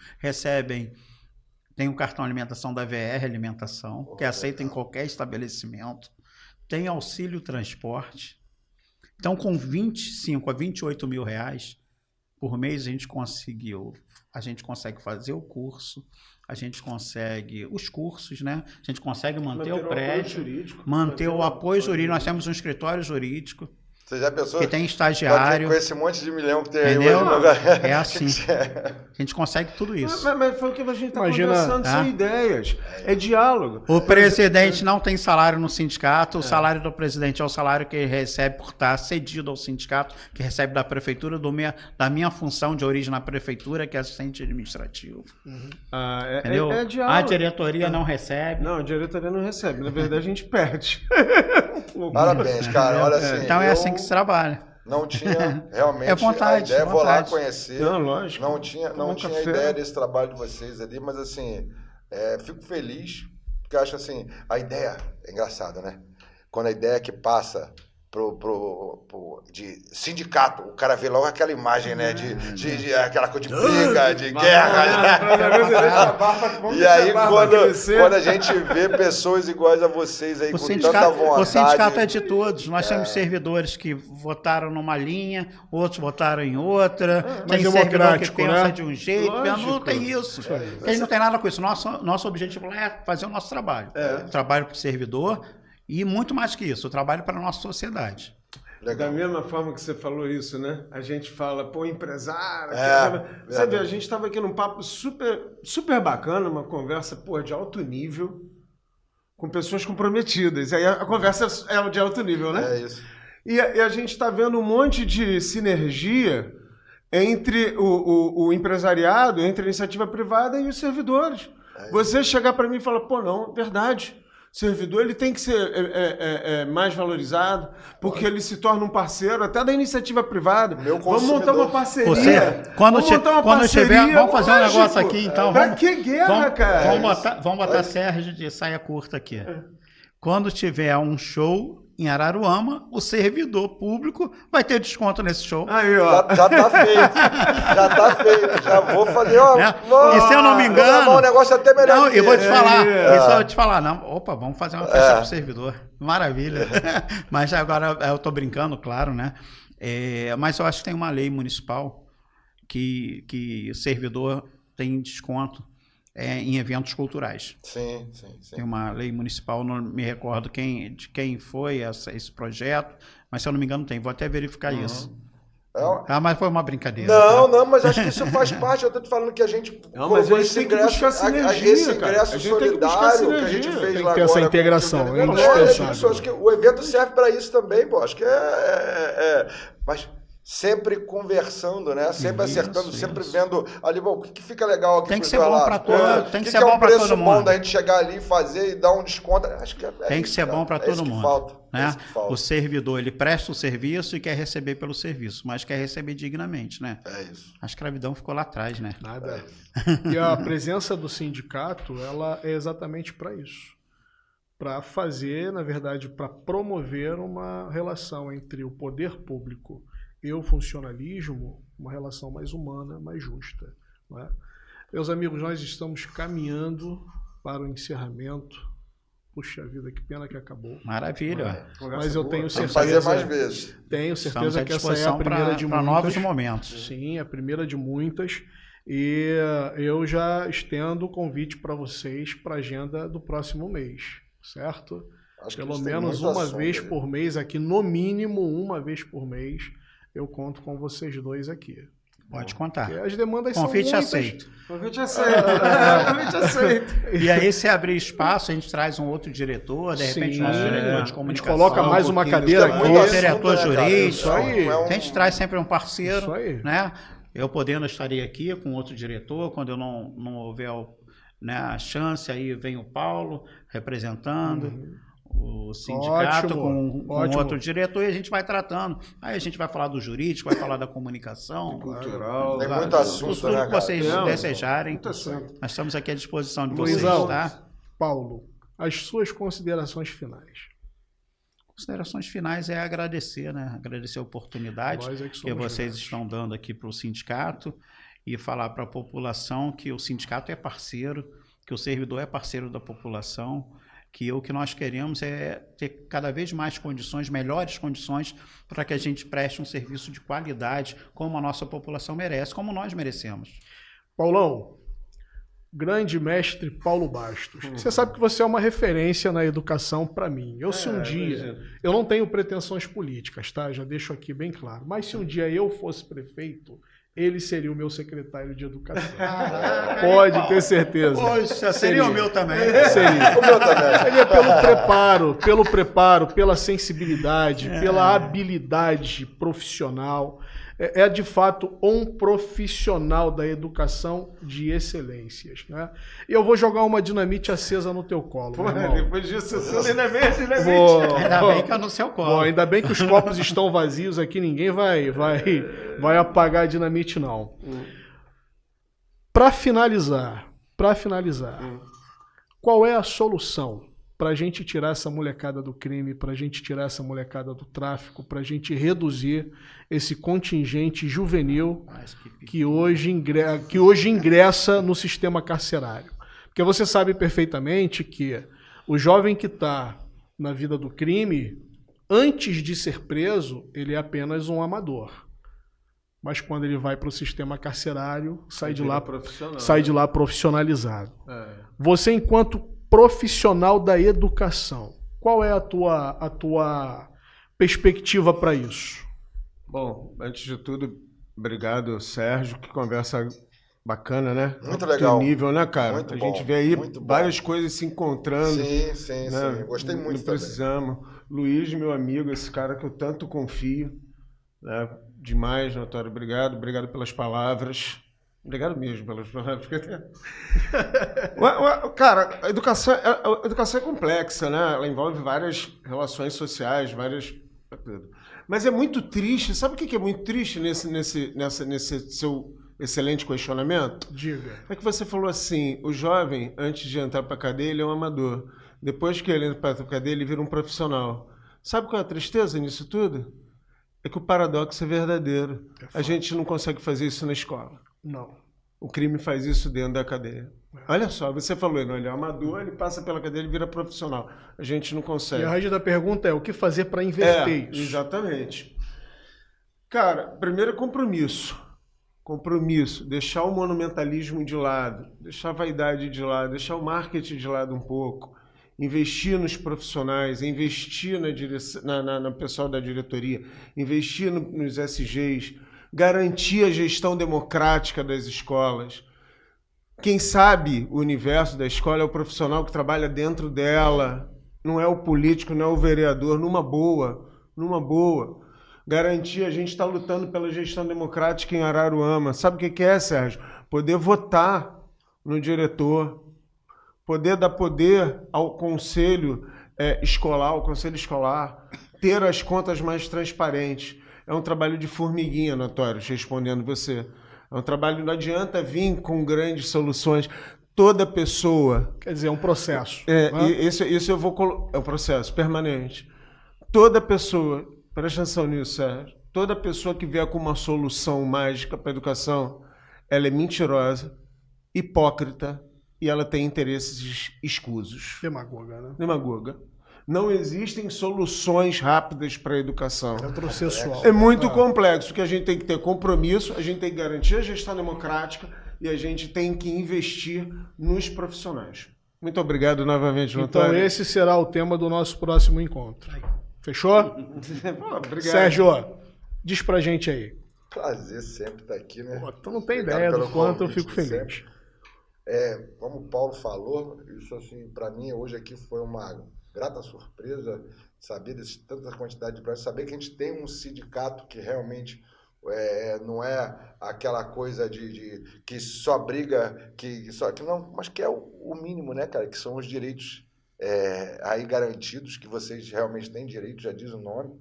Tem um cartão alimentação da VR Alimentação, que é aceito em qualquer estabelecimento. Tem auxílio transporte. Então, com 25 a 28 mil reais por mês, a gente consegue fazer o curso. A gente consegue os cursos, né? A gente consegue manter o prédio, manter o apoio jurídico. Nós temos um escritório jurídico. Você já pensou? Que tem estagiário. Com esse monte de milhão que tem entendeu? Aí hoje. É assim. A gente consegue tudo isso. Mas foi o que a gente está conversando, são ideias. É diálogo. O presidente não tem salário no sindicato. O salário do presidente é o salário que ele recebe por estar cedido ao sindicato, que recebe da prefeitura, da minha função de origem na prefeitura, que é assistente administrativo. Entendeu? É diálogo. A diretoria não recebe. Não, a diretoria não recebe. Na verdade, a gente perde. Parabéns, cara. Olha assim. Então é assim que se trabalha. Não tinha realmente É vontade, a ideia, vou lá vontade. conhecer. Não, lógico. Não tinha café. ideia desse trabalho de vocês ali, mas assim, fico feliz, porque eu acho assim, a ideia é engraçada, né? Quando a ideia que passa de sindicato, o cara vê logo aquela imagem, né? De aquela coisa de briga, de guerra. E aí, quando a gente vê pessoas iguais a vocês aí, O com tanta sindicato, vontade... o sindicato é de todos. Nós temos servidores que votaram numa linha, outros votaram em outra. mais Tem servidor que democrático, pensa né? de um jeito. Lógico. Não tem isso. A gente não tem nada com isso. Nosso objetivo lá é fazer o nosso trabalho. O trabalho para o servidor e muito mais que isso, o trabalho para a nossa sociedade. Legal. Da mesma forma que você falou isso, né? A gente fala, pô, empresário... Sabe, a gente estava aqui num papo super bacana, uma conversa, pô, de alto nível, com pessoas comprometidas. Aí a conversa é de alto nível, né? É isso. E a gente está vendo um monte de sinergia entre o empresariado, entre a iniciativa privada e os servidores. Você chegar para mim e falar, pô, não, verdade. O servidor ele tem que ser mais valorizado, porque ele se torna um parceiro até da iniciativa privada. Vamos montar uma parceria. Quando tiver, vamos fazer um negócio aqui, então. Pra que guerra, cara? Vamos botar Sérgio de saia curta aqui. Quando tiver um show em Araruama, o servidor público vai ter desconto nesse show. Aí, ó. Já tá feito. Já tá feito. Já vou fazer, ó. Né? E se eu não me engano... O negócio é até melhor. Não, eu vou te falar. É. Isso eu vou te falar. Não, opa, vamos fazer uma festa pro servidor. Maravilha. Mas agora eu tô brincando, claro, né? Mas eu acho que tem uma lei municipal que o servidor tem desconto em eventos culturais. Sim. Tem uma lei municipal, não me recordo de quem foi esse projeto, mas se eu não me engano tem. Vou até verificar isso. Mas foi uma brincadeira. Não, mas acho que isso faz parte. Eu tô te falando que a gente colocou esse ingresso, esse ingresso solidário que a gente fez tem lá que ter essa integração, é indispensável. Acho que o evento serve para isso também, pô. Acho que mas sempre conversando, né? Sempre acertando, sempre vendo ali, bom, o que fica legal aqui. Tem que ser bom para todo, tem que ser bom para todo mundo. O que é um preço bom da gente chegar ali e fazer e dar um desconto? Acho que tem que ser bom para todo mundo. Falta. Né? O servidor, ele presta o serviço e quer receber pelo serviço, mas quer receber dignamente, né? É isso. A escravidão ficou lá atrás, né? Nada. E a presença do sindicato, ela é exatamente para isso. Para fazer, na verdade, para promover uma relação entre o poder público e o funcionalismo, uma relação mais humana, mais justa. Não é? Meus amigos, nós estamos caminhando para o encerramento. Puxa vida, que pena que acabou. Maravilha. Mas eu tenho certeza... Vamos fazer mais vezes. Tenho certeza que essa é a primeira de muitas. Para novos momentos. Sim, a primeira de muitas. E eu já estendo o convite para vocês para a agenda do próximo mês, certo? Acho que pelo menos uma vez por mês aqui, no mínimo uma vez por mês, eu conto com vocês dois aqui. Pode contar. Porque as demandas Convite são muitas. aceito. Convite aceito. Convite aceito. E aí, se abrir espaço, a gente traz um outro diretor, de repente, nosso diretor de comunicação. A gente coloca mais uma cadeira aqui. Um diretor jurídico. Isso aí. A gente traz sempre um parceiro. Isso aí. Né? Eu podendo estaria aqui com outro diretor, quando eu não houver a chance, aí vem o Paulo representando. O sindicato com outro diretor e a gente vai tratando. Aí a gente vai falar do jurídico, vai falar da comunicação, cultural. Tem muito assunto, tudo que vocês desejarem. Muito assunto. Nós estamos aqui à disposição de Luizão, vocês, tá? Paulo, as suas considerações finais. Considerações finais é agradecer, né? Agradecer a oportunidade que vocês estão dando aqui para o sindicato e falar para a população que o sindicato é parceiro, que o servidor é parceiro da população, que o que nós queremos é ter cada vez mais condições, melhores condições, para que a gente preste um serviço de qualidade, como a nossa população merece, como nós merecemos. Paulão, grande mestre Paulo Bastos, você sabe que você é uma referência na educação para mim. Se um dia, eu não tenho pretensões políticas, tá? Já deixo aqui bem claro, mas se um dia eu fosse prefeito, ele seria o meu secretário de educação. Caraca, Pode ter certeza. Poxa, seria o meu também. Seria. O meu também. Seria pelo preparo, pela sensibilidade, pela habilidade profissional. É de fato um profissional da educação de excelências, né? E eu vou jogar uma dinamite acesa no teu colo, meu irmão. Depois disso, você ainda vem dinamite. Ainda bem que é no seu colo. Bom, ainda bem que os copos estão vazios aqui, ninguém vai apagar a dinamite, não. Para finalizar, qual é a solução para a gente tirar essa molecada do crime, para a gente tirar essa molecada do tráfico, para a gente reduzir esse contingente juvenil que hoje ingressa no sistema carcerário? Porque você sabe perfeitamente que o jovem que está na vida do crime, antes de ser preso, ele é apenas um amador. Mas quando ele vai para o sistema carcerário, sai de lá profissionalizado. Você, enquanto profissional da educação, qual é a tua perspectiva para isso? Bom, antes de tudo, obrigado, Sérgio, que conversa bacana, né? Muito legal. Alto nível, né, cara? Muito a bom, gente vê aí muito várias coisas se encontrando. Sim. Né? Gostei muito Não precisamos. Luiz, meu amigo, esse cara que eu tanto confio, né? Demais, Notório. Obrigado pelas palavras. Obrigado mesmo pelas palavras. Cara, a educação é complexa, né? Ela envolve várias relações sociais, Mas é muito triste. Sabe o que é muito triste nesse seu excelente questionamento? Diga. É que você falou assim, o jovem, antes de entrar para a cadeia, ele é um amador. Depois que ele entra para a cadeia, ele vira um profissional. Sabe qual é a tristeza nisso tudo? É que o paradoxo é verdadeiro. A gente não consegue fazer isso na escola. Não. O crime faz isso dentro da cadeia. Olha só, você falou, ele é amador, ele passa pela cadeia, ele vira profissional. A gente não consegue. E a raiz da pergunta é o que fazer para inverter isso? Exatamente. Cara, primeiro é compromisso. Compromisso. Deixar o monumentalismo de lado, deixar a vaidade de lado, deixar o marketing de lado um pouco. Investir nos profissionais, investir no pessoal da diretoria, investir nos SGs, garantir a gestão democrática das escolas. Quem sabe o universo da escola é o profissional que trabalha dentro dela, não é o político, não é o vereador, numa boa. Garantir, a gente está lutando pela gestão democrática em Araruama. Sabe o que é, Sérgio? Poder votar no diretor, poder dar poder ao conselho escolar, ter as contas mais transparentes. É um trabalho de formiguinha, Notório, respondendo você. É um trabalho, não adianta vir com grandes soluções. Toda pessoa... Quer dizer, é um processo. Isso eu vou... É um processo permanente. Toda pessoa, presta atenção nisso, Sérgio, toda pessoa que vier com uma solução mágica para a educação, ela é mentirosa, hipócrita e ela tem interesses escusos. Demagoga. Não existem soluções rápidas para a educação. É processual. É muito complexo, que a gente tem que ter compromisso, a gente tem que garantir a gestão democrática e a gente tem que investir nos profissionais. Muito obrigado novamente, Notório. Então esse será o tema do nosso próximo encontro. Fechou? Obrigado. Sérgio, diz pra gente aí. Prazer sempre estar aqui, né? Pô, tu não tem Obrigado ideia do pelo quanto eu convite fico feliz. sempre. Como o Paulo falou, isso assim, para mim hoje aqui foi uma grata surpresa saber tanta quantidade de brasileiros, saber que a gente tem um sindicato que realmente não é aquela coisa de que só briga, que não, mas que é o mínimo, né, cara, que são os direitos aí garantidos, que vocês realmente têm direito, já diz o nome,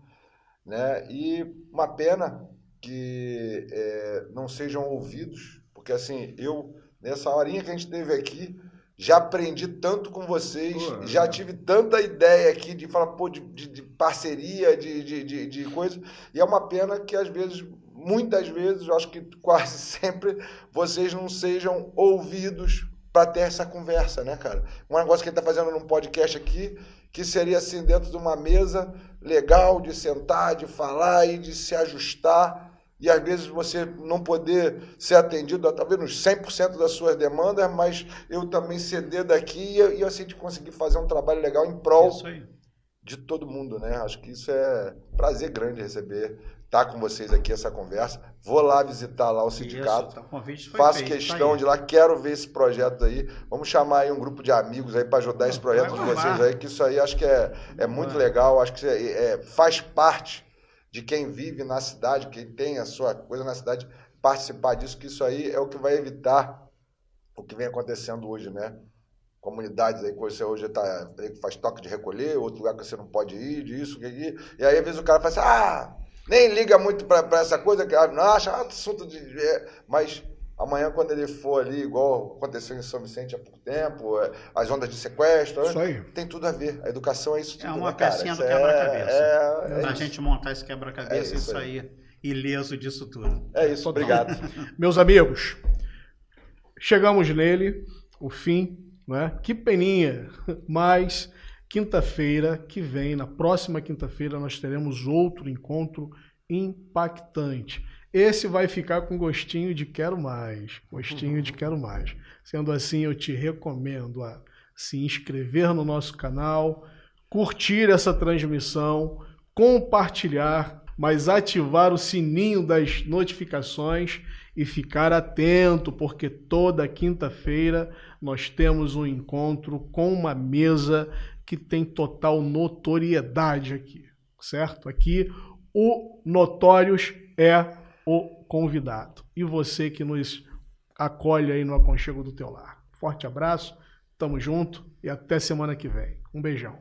né, e uma pena que não sejam ouvidos, porque assim, nessa horinha que a gente teve aqui, já aprendi tanto com vocês, já tive tanta ideia aqui de falar, de parceria, de coisa, e é uma pena que às vezes, muitas vezes, eu acho que quase sempre, vocês não sejam ouvidos para ter essa conversa, né, cara? Um negócio que a gente está fazendo num podcast aqui, que seria assim, dentro de uma mesa legal, de sentar, de falar e de se ajustar, e às vezes você não poder ser atendido, talvez nos 100% das suas demandas, mas eu também ceder daqui e assim de conseguir fazer um trabalho legal em prol de todo mundo, né? Acho que isso é um prazer grande receber, estar com vocês aqui, essa conversa. Vou lá visitar lá o sindicato. Isso, o convite foi Faço feito, questão tá de ir lá, quero ver esse projeto aí. Vamos chamar aí um grupo de amigos aí para ajudar esse projeto de vocês aí, que isso aí acho que é muito legal, acho que faz parte de quem vive na cidade, quem tem a sua coisa na cidade, participar disso, que isso aí é o que vai evitar o que vem acontecendo hoje, né? Comunidades aí que você hoje faz toque de recolher, outro lugar que você não pode ir, disso, e aí às vezes o cara fala assim, nem liga muito para essa coisa, que não acha assunto de... Mas amanhã quando ele for ali, igual aconteceu em São Vicente há pouco tempo, as ondas de sequestro, Isso aí. tem tudo a ver. A educação é isso tudo, É uma né, cara? pecinha do Isso quebra-cabeça. Pra isso. gente montar esse quebra-cabeça É e isso aí. sair ileso disso tudo. É isso, obrigado. Meus amigos, chegamos nele, o fim, né? Que peninha, mas quinta-feira que vem, na próxima quinta-feira, nós teremos outro encontro impactante. Esse vai ficar com gostinho de quero mais, gostinho de quero mais. Sendo assim, eu te recomendo a se inscrever no nosso canal, curtir essa transmissão, compartilhar, mas ativar o sininho das notificações e ficar atento, porque toda quinta-feira nós temos um encontro com uma mesa que tem total notoriedade aqui, certo? Aqui o Notórios é o convidado. E você que nos acolhe aí no aconchego do teu lar. Forte abraço, tamo junto e até semana que vem. Um beijão.